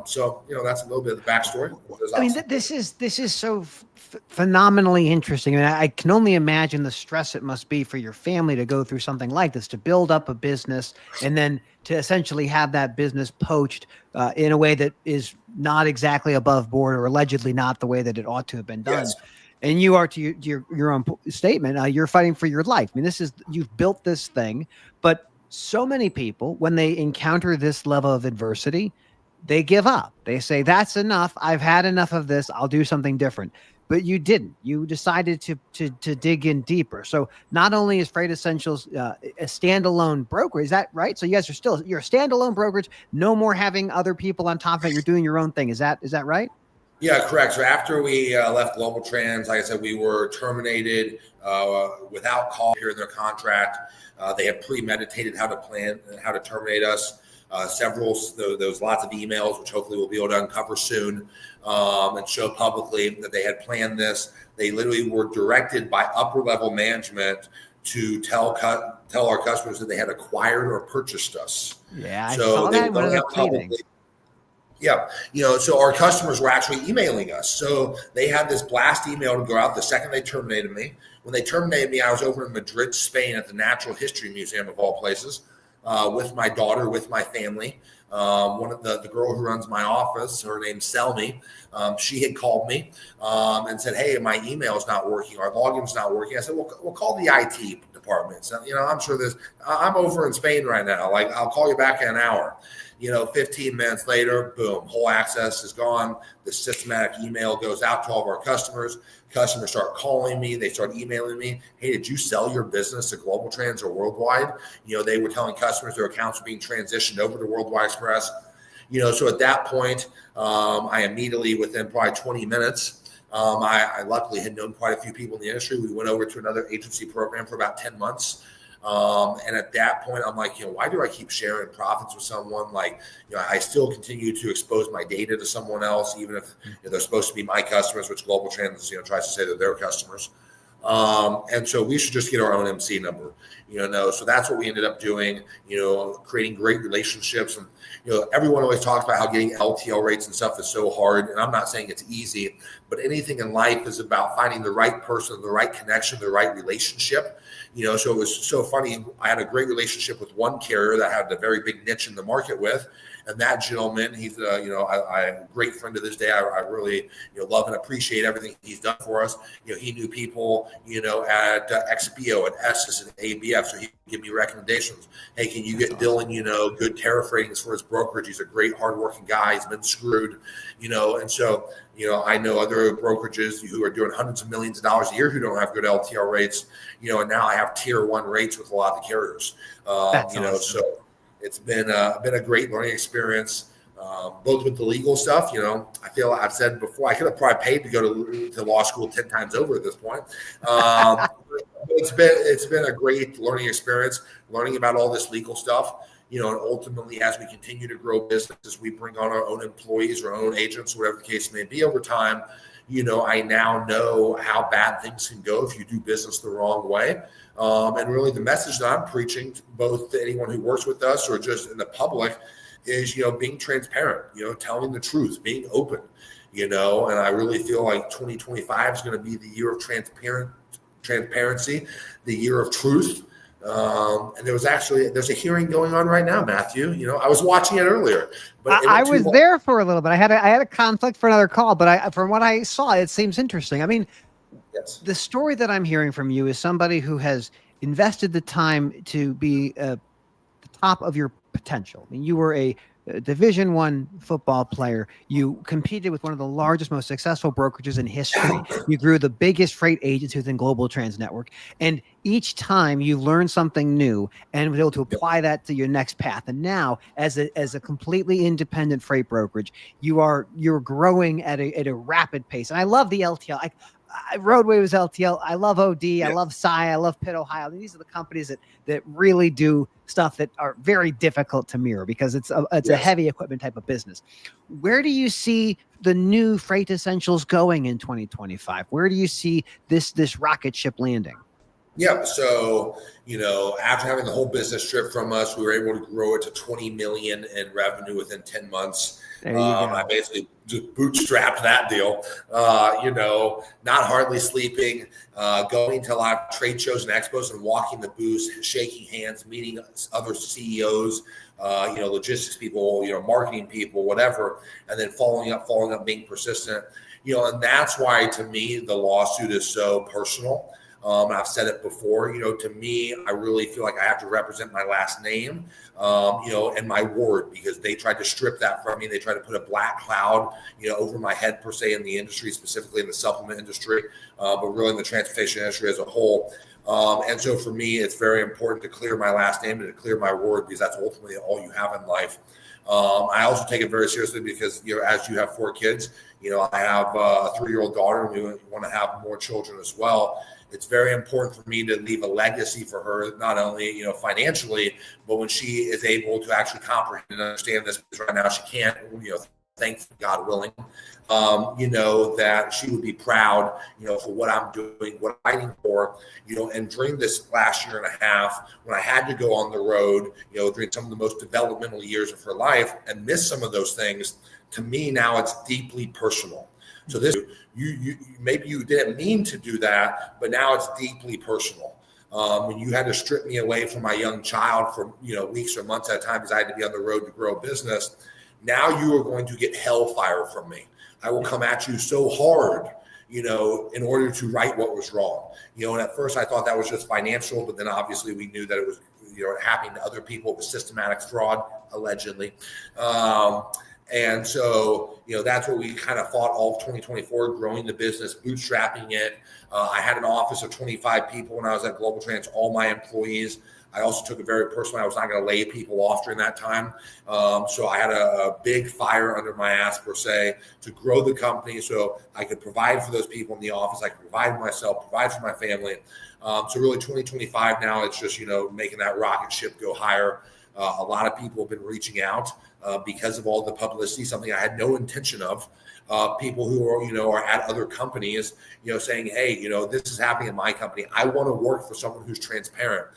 So that's a little bit of the backstory. I mean, this is so phenomenally interesting. I mean, I can only imagine the stress it must be for your family to go through something like this, to build up a business and then to essentially have that business poached in a way that is not exactly above board, or allegedly not the way that it ought to have been done. Yes. And you are, to your own statement, you're fighting for your life. I mean, you've built this thing, but so many people, when they encounter this level of adversity, they give up. They say, that's enough. I've had enough of this. I'll do something different. But you didn't. You decided to dig in deeper. So not only is Freight Essentials a standalone broker, is that right? So you guys you're a standalone brokerage, no more having other people on top of it. You're doing your own thing. Is that right? Yeah, correct. So after we left Global Trans, like I said, we were terminated without call here in their contract. They had premeditated how to terminate us. There was lots of emails, which hopefully we'll be able to uncover soon and show publicly that they had planned this. They literally were directed by upper level management to tell our customers that they had acquired or purchased us. Yeah, so I saw that one of the meetings. Yeah. So our customers were actually emailing us. So they had this blast email to go out the second they terminated me. When they terminated me, I was over in Madrid, Spain at the Natural History Museum of all places with my daughter, with my family. One of the girl who runs my office, her name's Selmy, she had called me and said, hey, my email's not working. Our login's not working. I said, well, we'll call the IT department. So, I'm sure I'm over in Spain right now. Like, I'll call you back in an hour. 15 minutes later, boom, whole access is gone. The systematic email goes out to all of our customers. Customers start calling me. They start emailing me. Hey, did you sell your business to Global Trans or Worldwide? They were telling customers their accounts were being transitioned over to Worldwide Express. So at that point, I immediately, within probably 20 minutes, I luckily had known quite a few people in the industry. We went over to another agency program for about 10 months. And at that point, I'm like, why do I keep sharing profits with someone? Like, I still continue to expose my data to someone else, even if they're supposed to be my customers, which Global Trans, tries to say they're their customers. And so we should just get our own MC number, so that's what we ended up doing, creating great relationships. And, everyone always talks about how getting LTL rates and stuff is so hard. And I'm not saying it's easy, but anything in life is about finding the right person, the right connection, the right relationship. So it was so funny. I had a great relationship with one carrier that had a very big niche in the market with, and that gentleman, he's, I'm a great friend to this day. I really, love and appreciate everything he's done for us. He knew people, at XPO, at Estes, and ABF, so he could give me recommendations. Hey, can you get Dylan, good tariff ratings for his brokerage? He's a great, hardworking guy. He's been screwed, and so, I know other brokerages who are doing hundreds of millions of dollars a year who don't have good LTL rates, and now I have tier 1 rates with a lot of the carriers, awesome. So it's been a great learning experience, both with the legal stuff. I feel I've said before, I could have probably paid to go to law school 10 times over at this point. It's been a great learning experience, learning about all this legal stuff. And ultimately, as we continue to grow businesses, we bring on our own employees or our own agents, whatever the case may be over time. I now know how bad things can go if you do business the wrong way. And really the message that I'm preaching to both to anyone who works with us or just in the public is, being transparent, telling the truth, being open, and I really feel like 2025 is going to be the year of transparency, the year of truth. And there's a hearing going on right now, Matthew. I was watching it earlier, but I was there for a little bit. I had a conflict for another call, but from what I saw, it seems interesting. I mean, yes. The story that I'm hearing from you is somebody who has invested the time to be the top of your potential. I mean, you were a Division I football player. You competed with one of the largest, most successful brokerages in history. You grew the biggest freight agency within Global Trans Network. And each time you learned something new and was able to apply that to your next path. And now, as a completely independent freight brokerage, you're growing at a rapid pace. And I love the LTL. Roadway was LTL. I love OD. I love Saia. I love Pitt, Ohio. These are the companies that really do stuff that are very difficult to mirror because it's a heavy equipment type of business. Where do you see the new Freight Essentials going in 2025? Where do you see this rocket ship landing? Yeah. So, after having the whole business stripped from us, we were able to grow it to 20 million in revenue within 10 months. I basically just bootstrapped that deal, not hardly sleeping, going to a lot of trade shows and expos and walking the booths, shaking hands, meeting other CEOs, logistics people, marketing people, whatever, and then following up, being persistent, and that's why to me, the lawsuit is so personal. I've said it before, to me, I really feel like I have to represent my last name, and my word, because they tried to strip that from me. They tried to put a black cloud, over my head per se in the industry, specifically in the supplement industry, but really in the transportation industry as a whole. And so for me, it's very important to clear my last name and to clear my word because that's ultimately all you have in life. I also take it very seriously because, as you have 4 kids, I have a 3-year-old daughter and we want to have more children as well. It's very important for me to leave a legacy for her, not only, financially, but when she is able to actually comprehend and understand this, because right now she can't, thank God willing, that she would be proud, for what I'm doing, what I'm fighting for, and during this last year and a half, when I had to go on the road, during some of the most developmental years of her life and miss some of those things, to me now it's deeply personal. So this, you maybe you didn't mean to do that, but now it's deeply personal. When you had to strip me away from my young child for weeks or months at a time because I had to be on the road to grow a business, now you are going to get hellfire from me. I will come at you so hard, in order to right what was wrong. And at first I thought that was just financial, but then obviously we knew that it was happening to other people. It was systematic fraud, allegedly. And so, that's what we kind of fought all of 2024, growing the business, bootstrapping it. I had an office of 25 people when I was at Global Trans, all my employees. I also took it very personally. I was not going to lay people off during that time. So I had a big fire under my ass, per se, to grow the company so I could provide for those people in the office. I could provide for myself, provide for my family. So really 2025 now, it's just, making that rocket ship go higher. A lot of people have been reaching out because of all the publicity, something I had no intention of. People who are at other companies, saying, hey, this is happening in my company. I want to work for someone who's transparent.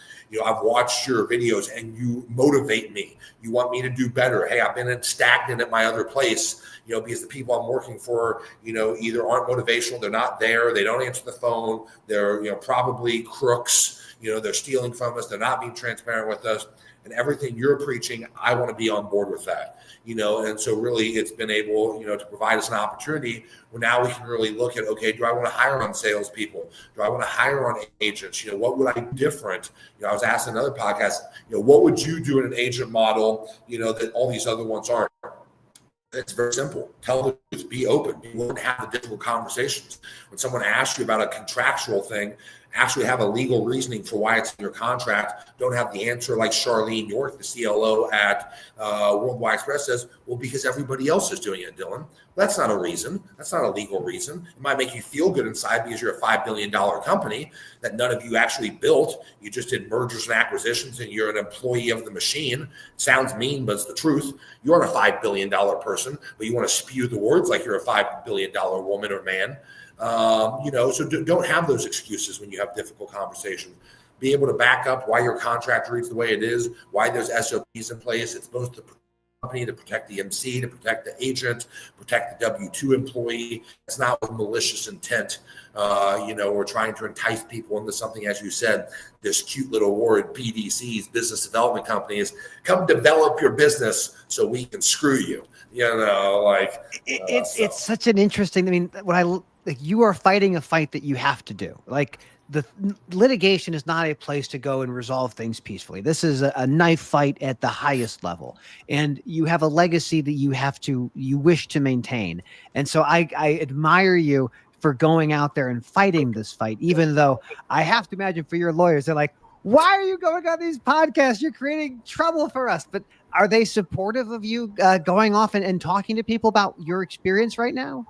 I've watched your videos and you motivate me. You want me to do better. Hey, I've been stagnant at my other place, because the people I'm working for, either aren't motivational, they're not there, they don't answer the phone, they're, probably crooks, they're stealing from us, they're not being transparent with us. And everything you're preaching, I want to be on board with that, and so really it's been able, to provide us an opportunity where now we can really look at, okay, do I want to hire on salespeople? Do I want to hire on agents? What would I do different? I was asked in another podcast, what would you do in an agent model, that all these other ones aren't? It's very simple. Tell the truth, be open, be willing to have the difficult conversations. When someone asks you about a contractual thing, actually have a legal reasoning for why it's in your contract. Don't have the answer like Charlene York, the CLO at Worldwide Express says, well, because everybody else is doing it, Dylan. That's not a reason. That's not a legal reason. It might make you feel good inside because you're a $5 billion company that none of you actually built. You just did mergers and acquisitions and you're an employee of the machine. It sounds mean, but it's the truth. You aren't a $5 billion person, but you want to spew the words like you're a $5 billion woman or man. So don't have those excuses when you have difficult conversations. Be able to back up why your contract reads the way it is, why there's SOPs in place. It's both to company, to protect the MC, to protect the agent, protect the W-2 employee. It's not with malicious intent. We're trying to entice people into something, as you said, this cute little word, BDCs, business development companies, come develop your business so we can screw you. It's such an interesting, you are fighting a fight that you have to do. Like, the litigation is not a place to go and resolve things peacefully. This is a knife fight at the highest level, and you have a legacy that you wish to maintain. And so I admire you for going out there and fighting this fight, even though I have to imagine for your lawyers, they're like, why are you going on these podcasts? You're creating trouble for us. But are they supportive of you going off and talking to people about your experience right now?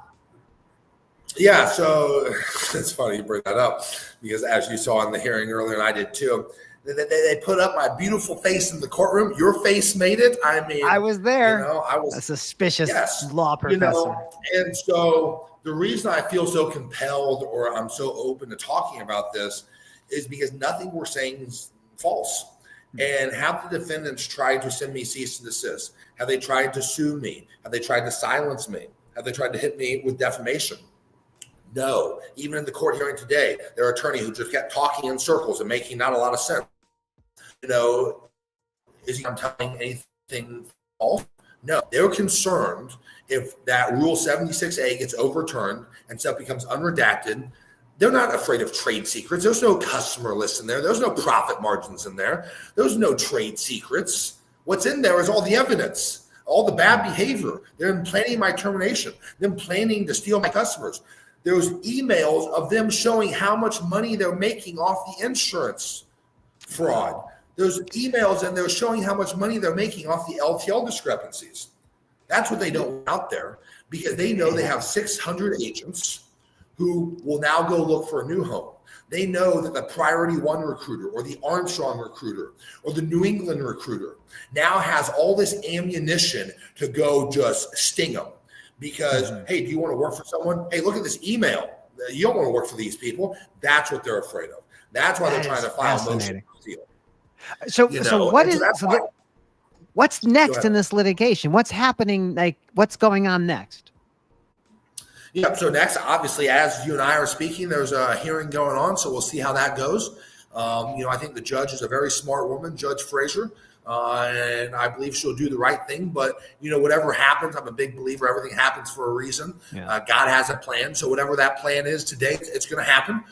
Yeah, so it's funny you bring that up, because as you saw in the hearing earlier, and I did too, they put up my beautiful face in the courtroom. Your face made it. I was there. I was a suspicious law professor. And so the reason I feel so compelled, or I'm so open to talking about this, is because nothing we're saying is false. And have the defendants tried to send me cease and desist? Have they tried to sue me? Have they tried to silence me? Have they tried to hit me with defamation? No. Even in the court hearing today, their attorney, who just kept talking in circles and making not a lot of sense, is he telling anything false? No. They're concerned if that Rule 76A gets overturned and stuff becomes unredacted. They're not afraid of trade secrets. There's no customer list in there. There's no profit margins in there. There's no trade secrets. What's in there is all the evidence, all the bad behavior. They're planning my termination. They're planning to steal my customers. There's emails of them showing how much money they're making off the insurance fraud. There's emails and they're showing how much money they're making off the LTL discrepancies. That's what they don't want out there, because they know they have 600 agents who will now go look for a new home. They know that the Priority One recruiter or the Armstrong recruiter or the New England recruiter now has all this ammunition to go just sting them. Because, hey, do you want to work for someone? Hey, look at this email. You don't want to work for these people. That's what they're afraid of. That's why they're trying to file a motion to steal. What's next in this litigation? What's happening? Like, what's going on next? Yep. So next, obviously, as you and I are speaking, there's a hearing going on. So we'll see how that goes. I think the judge is a very smart woman, Judge Frazier. And I believe she'll do the right thing. But, whatever happens, I'm a big believer. Everything happens for a reason. Yeah. God has a plan. So whatever that plan is today, it's going to happen.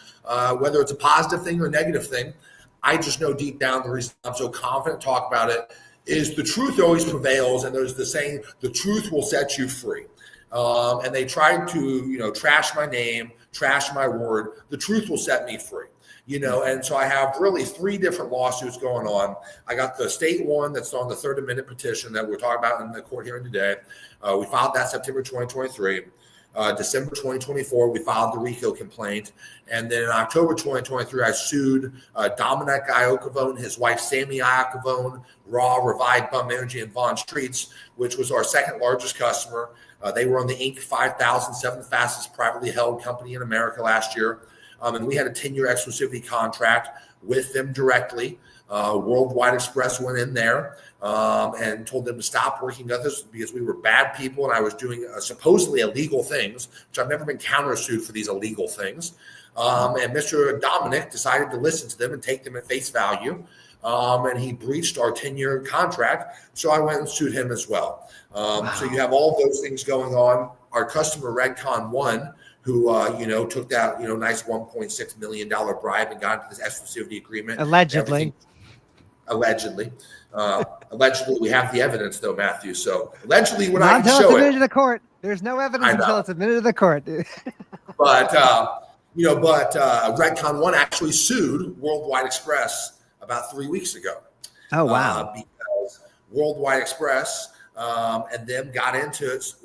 Whether it's a positive thing or a negative thing, I just know deep down the reason I'm so confident to talk about it is the truth always prevails. And there's the saying, the truth will set you free. And they tried to, trash my name, trash my word. The truth will set me free. And so I have really 3 different lawsuits going on. I got the state one that's on the Third Amendment petition that we're talking about in the court hearing today. We filed that September 2023. December 2024, we filed the RICO complaint. And then in October 2023, I sued Dominic Iacovone, his wife, Sammy Iacovone, Raw, Revived Bum Energy, and Vaughn Streets, which was our second largest customer. They were on the Inc. 5000, 7th fastest privately held company in America last year. And we had a 10-year exclusivity contract with them directly. Worldwide Express went in there and told them to stop working with us because we were bad people and I was doing supposedly illegal things, which I've never been countersued for these illegal things. And Mr. Dominic decided to listen to them and take them at face value. And he breached our 10-year contract. So I went and sued him as well. Wow. So you have all those things going on. Our customer, Redcon One, who, took that, nice $1.6 million bribe and got into this exclusivity agreement. Allegedly. Allegedly, we have the evidence, though, Matthew. So allegedly, when I can show it. Until it's admitted to the court. There's no evidence until it's admitted to the court. But Redcon One actually sued Worldwide Express about 3 weeks ago. Oh, wow. Because Worldwide Express and them got into it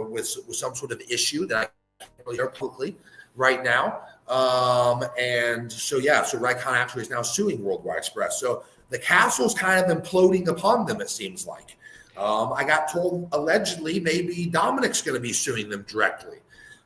with some sort of issue that I can't really hear publicly right now. So Redcon actually is now suing Worldwide Express. So the castle's kind of imploding upon them, it seems like. I got told allegedly maybe Dominic's going to be suing them directly.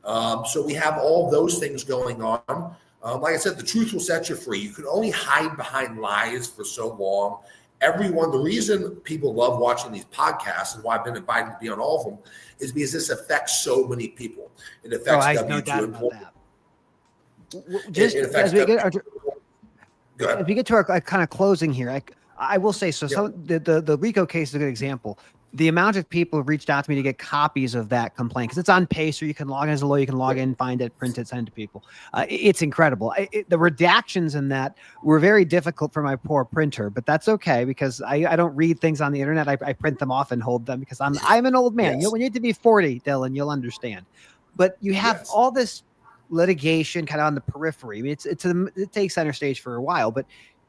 So we have all those things going on. Like I said, the truth will set you free. You can only hide behind lies for so long. everyone, the reason people love watching these podcasts and why I've been invited to be on all of them is because this affects so many people. It affects no W2 doubt about employees. that. Just It affects as we get to our kind of closing here, I will say, so some the RICO case is a good example. The amount of people who reached out to me to get copies of that complaint, because it's on Pacer, you can log in as a lawyer, you can log in, find it, print it, send it to people. It's incredible. The redactions in that were very difficult for my poor printer, but that's okay because I don't read things on the internet. I print them off and hold them because I'm an old man. Yes. When you need to be 40, Dylan, you'll understand. But you have all this litigation kind of on the periphery. I mean, it takes center stage for a while, but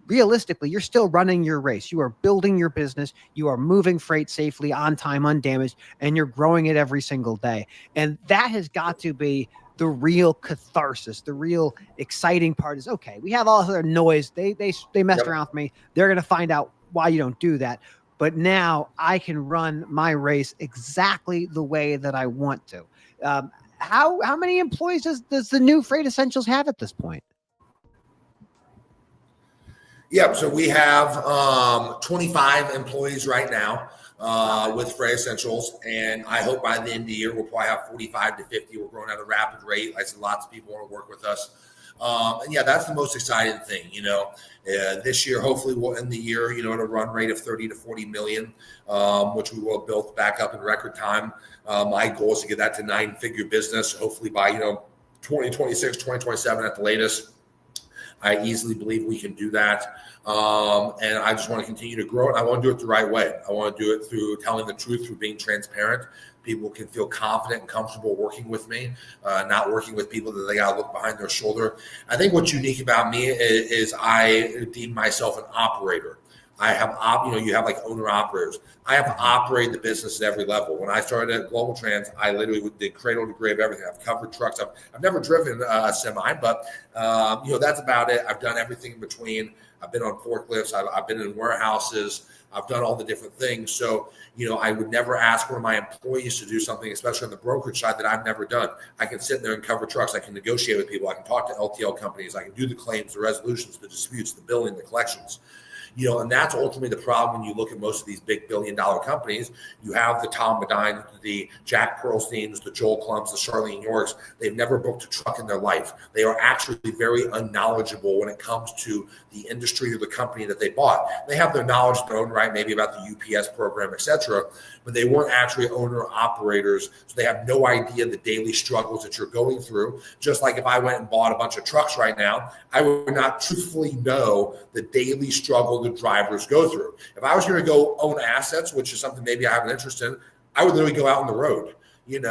realistically, you're still running your race. You are building your business. You are moving freight safely, on time, undamaged, and you're growing it every single day. And that has got to be the real catharsis. The real exciting part is, okay, we have all of their noise. They messed around with me. They're going to find out why you don't do that. But now I can run my race exactly the way that I want to. How many employees does the new Freight Essentials have at this point? Yeah, so we have 25 employees right now with Freight Essentials, and I hope by the end of the year we'll probably have 45 to 50. We're growing at a rapid rate. Like I said, lots of people want to work with us. And yeah, that's the most exciting thing, this year, hopefully we'll end the year, at a run rate of 30 to 40 million, which we will build back up in record time. My goal is to get that to 9-figure business, hopefully by, 2026, 2027 at the latest. I easily believe we can do that. And I just want to continue to grow it. I want to do it the right way. I want to do it through telling the truth, through being transparent. People can feel confident and comfortable working with me, not working with people that they got to look behind their shoulder. I think what's unique about me is I deem myself an operator. I have, you have like owner operators. I have operated the business at every level. When I started at Global Trans, I literally did cradle to grave everything. I've covered trucks. I've never driven a semi, but that's about it. I've done everything in between. I've been on forklifts. I've been in warehouses. I've done all the different things. So, I would never ask one of my employees to do something, especially on the brokerage side, that I've never done. I can sit there and cover trucks. I can negotiate with people. I can talk to LTL companies. I can do the claims, the resolutions, the disputes, the billing, the collections. And that's ultimately the problem when you look at most of these big billion-dollar companies. You have the Tom Bodine, the Jack Pearlsteins, the Joel Clums, the Charlene Yorks. They've never booked a truck in their life. They are actually very unknowledgeable when it comes to the industry or the company that they bought. They have their knowledge in their own right, maybe about the UPS program, et cetera, but they weren't actually owner-operators, so they have no idea the daily struggles that you're going through. Just like if I went and bought a bunch of trucks right now, I would not truthfully know the daily struggle the drivers go through. If I was going to go own assets, which is something maybe I have an interest in, I would literally go out on the road, and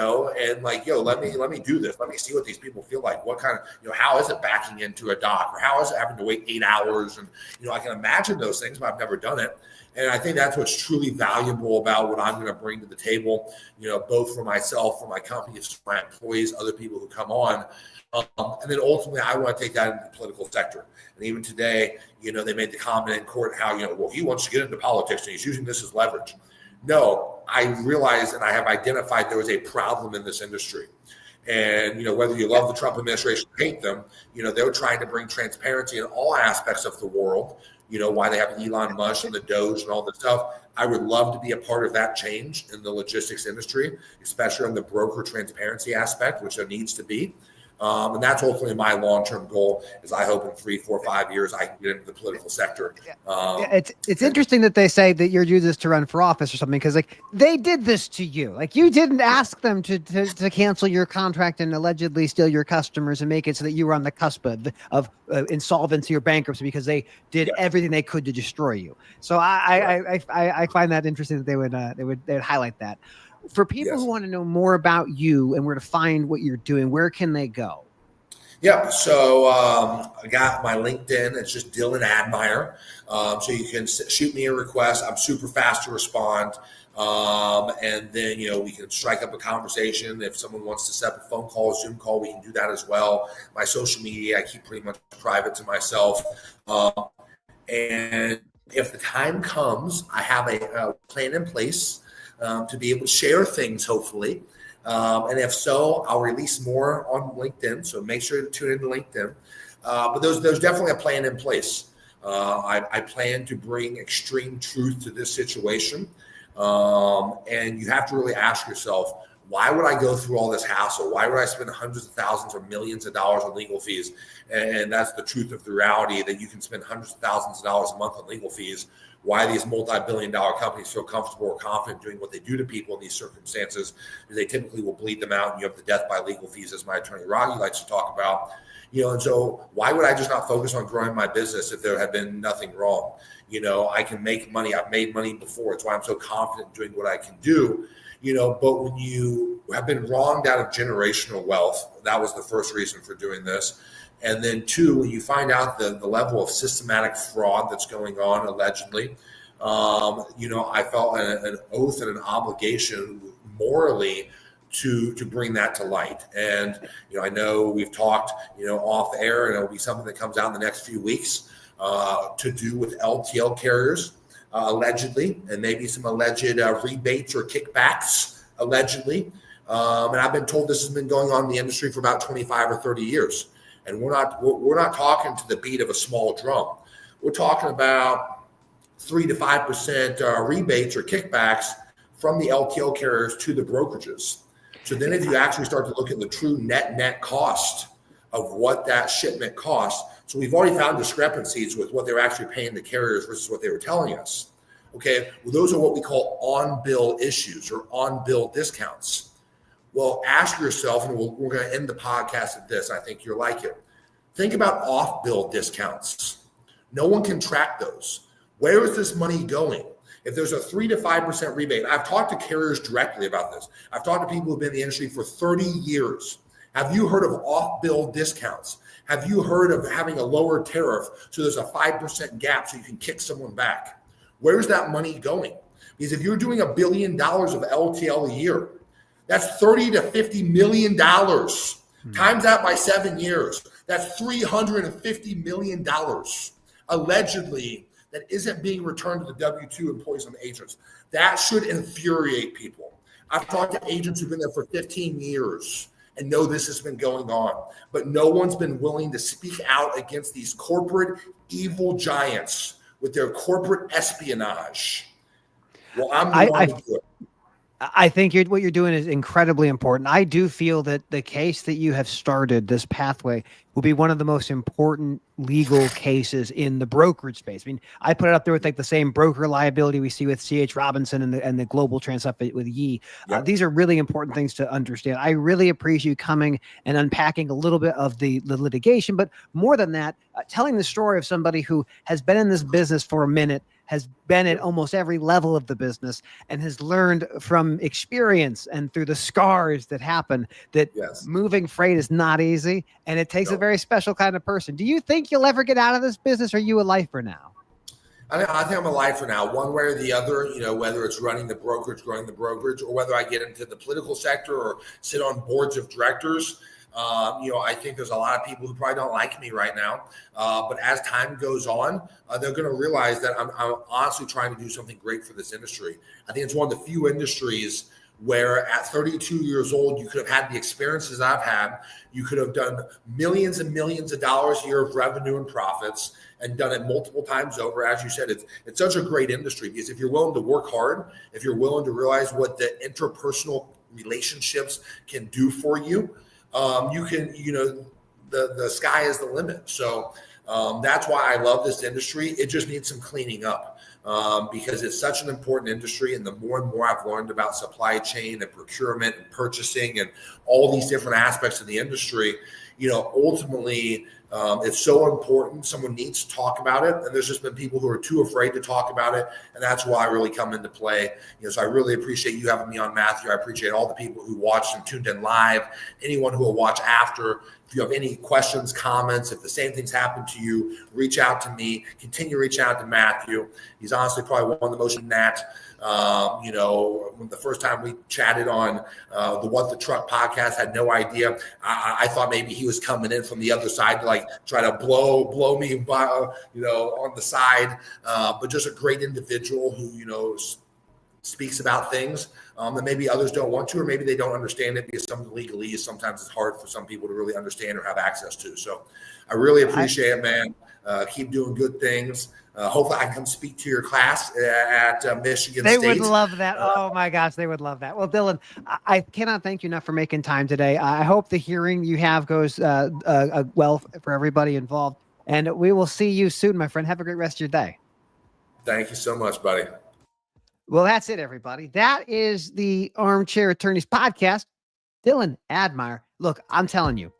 let me do this. Let me see what these people feel like. What kind of, how is it backing into a dock, or how is it having to wait 8 hours? And, I can imagine those things, but I've never done it. And I think that's what's truly valuable about what I'm going to bring to the table, both for myself, for my companies, for my employees, other people who come on. And then ultimately, I want to take that into the political sector. And even today, they made the comment in court how, he wants to get into politics and he's using this as leverage. No, I realized and I have identified there was a problem in this industry. And, whether you love the Trump administration or hate them, they were trying to bring transparency in all aspects of the world. Why they have Elon Musk and the Doge and all this stuff. I would love to be a part of that change in the logistics industry, especially on the broker transparency aspect, which there needs to be. And that's ultimately my long-term goal is I hope in 3, 4, 5 years, I can get into the political sector. It's interesting that they say that you're doing this to run for office or something, because they did this to you. You didn't ask them to cancel your contract and allegedly steal your customers and make it so that you were on the cusp of insolvency or bankruptcy, because they did everything they could to destroy you. So I find that interesting that they would highlight that. For people who want to know more about you and where to find what you're doing, where can they go? Yeah, so I got my LinkedIn. It's just Dylan Admire. So you can shoot me a request. I'm super fast to respond. And then, we can strike up a conversation. If someone wants to set up a phone call, Zoom call, we can do that as well. My social media, I keep pretty much private to myself. And if the time comes, I have a plan in place to be able to share things, hopefully. And if so, I'll release more on LinkedIn. So make sure to tune into LinkedIn. But there's definitely a plan in place. I plan to bring extreme truth to this situation. And you have to really ask yourself, why would I go through all this hassle? Why would I spend hundreds of thousands or millions of dollars on legal fees? And that's the truth of the reality, that you can spend hundreds of thousands of dollars a month on legal fees. Why these multi-billion-dollar companies feel comfortable or confident doing what they do to people in these circumstances is they typically will bleed them out, and you have the death by legal fees, as my attorney Rocky likes to talk about. And so why would I just not focus on growing my business if there had been nothing wrong? I can make money. I've made money before. It's why I'm so confident in doing what I can do. But when you have been wronged out of generational wealth, that was the first reason for doing this. And then two, when you find out the level of systematic fraud that's going on, allegedly, I felt an oath and an obligation morally to bring that to light. And, I know we've talked, off air, and it'll be something that comes out in the next few weeks to do with LTL carriers, allegedly, and maybe some alleged rebates or kickbacks, allegedly. And I've been told this has been going on in the industry for about 25 or 30 years. And we're not talking to the beat of a small drum. We're talking about 3 to 5% rebates or kickbacks from the LTL carriers to the brokerages. So then if you actually start to look at the true net cost of what that shipment costs, so we've already found discrepancies with what they're actually paying the carriers versus what they were telling us. Okay, well, those are what we call on-bill issues or on-bill discounts. Well, ask yourself, and we're going to end the podcast at this. I think you'll like it. Think about off-bill discounts. No one can track those. Where is this money going? If there's a 3 to 5% rebate, I've talked to carriers directly about this. I've talked to people who've been in the industry for 30 years. Have you heard of off-bill discounts? Have you heard of having a lower tariff so there's a 5% gap so you can kick someone back? Where's that money going? Because if you're doing $1 billion of LTL a year, that's $30 to $50 million. Times that by 7 years. That's $350 million, allegedly, that isn't being returned to the W-2 employees and agents. That should infuriate people. I've talked to agents who've been there for 15 years and know this has been going on, but no one's been willing to speak out against these corporate evil giants with their corporate espionage. Well, I'm the one to do it. I think what you're doing is incredibly important. I do feel that the case that you have started, this pathway, will be one of the most important legal cases in the brokerage space. I mean, I put it up there with like the same broker liability we see with C.H. Robinson and the global trans stuff with Yi. Yep. These are really important things to understand. I really appreciate you coming and unpacking a little bit of the litigation, but more than that, telling the story of somebody who has been in this business for a minute, has been at almost every level of the business, and has learned from experience and through the scars that happen that moving freight is not easy, and it takes a very special kind of person. Do you think you'll ever get out of this business, or are you a lifer now? I think I'm a lifer now, one way or the other, whether it's running the brokerage, growing the brokerage, or whether I get into the political sector or sit on boards of directors. I think there's a lot of people who probably don't like me right now. But as time goes on, they're going to realize that I'm honestly trying to do something great for this industry. I think it's one of the few industries where at 32 years old, you could have had the experiences I've had. You could have done millions and millions of dollars a year of revenue and profits and done it multiple times over. As you said, it's such a great industry because if you're willing to work hard, if you're willing to realize what the interpersonal relationships can do for you, you can, the sky is the limit. So that's why I love this industry. It just needs some cleaning up because it's such an important industry. And the more and more I've learned about supply chain and procurement and purchasing and all these different aspects of the industry, ultimately it's so important. Someone needs to talk about it. And there's just been people who are too afraid to talk about it. And that's why I really come into play. So I really appreciate you having me on, Matthew. I appreciate all the people who watched and tuned in live, anyone who will watch after. If you have any questions, comments, if the same things happen to you, reach out to me. Continue reaching out to Matthew. He's honestly probably one of the most when the first time we chatted on the What the Truck podcast, had no idea. I thought maybe he was coming in from the other side to try to blow me by, on the side. But just a great individual who, speaks about things that maybe others don't want to, or maybe they don't understand it because some of the legalese sometimes it's hard for some people to really understand or have access to. So I really appreciate it, man. Keep doing good things. Hopefully, I can come speak to your class at Michigan They State. would love that. Oh my gosh, they would love that. Well, Dylan, I cannot thank you enough for making time today. I hope the hearing you have goes well for everybody involved. And we will see you soon, my friend. Have a great rest of your day. Thank you so much, buddy. Well, that's it, everybody. That is the Armchair Attorneys podcast. Dylan Admire. Look, I'm telling you,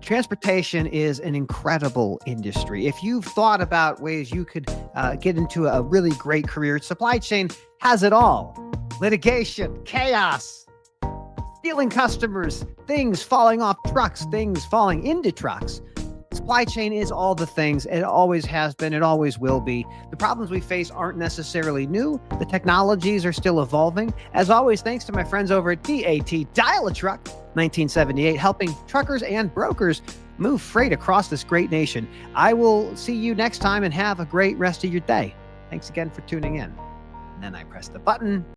transportation is an incredible industry. If you've thought about ways you could get into a really great career, supply chain has it all. Litigation, chaos, stealing customers, things falling off trucks, things falling into trucks. Supply chain is all the things. It always has been. It always will be. The problems we face aren't necessarily new. The technologies are still evolving. As always, thanks to my friends over at DAT Dial a Truck 1978, helping truckers and brokers move freight across this great nation. I will see you next time and have a great rest of your day. Thanks again for tuning in. And then I press the button.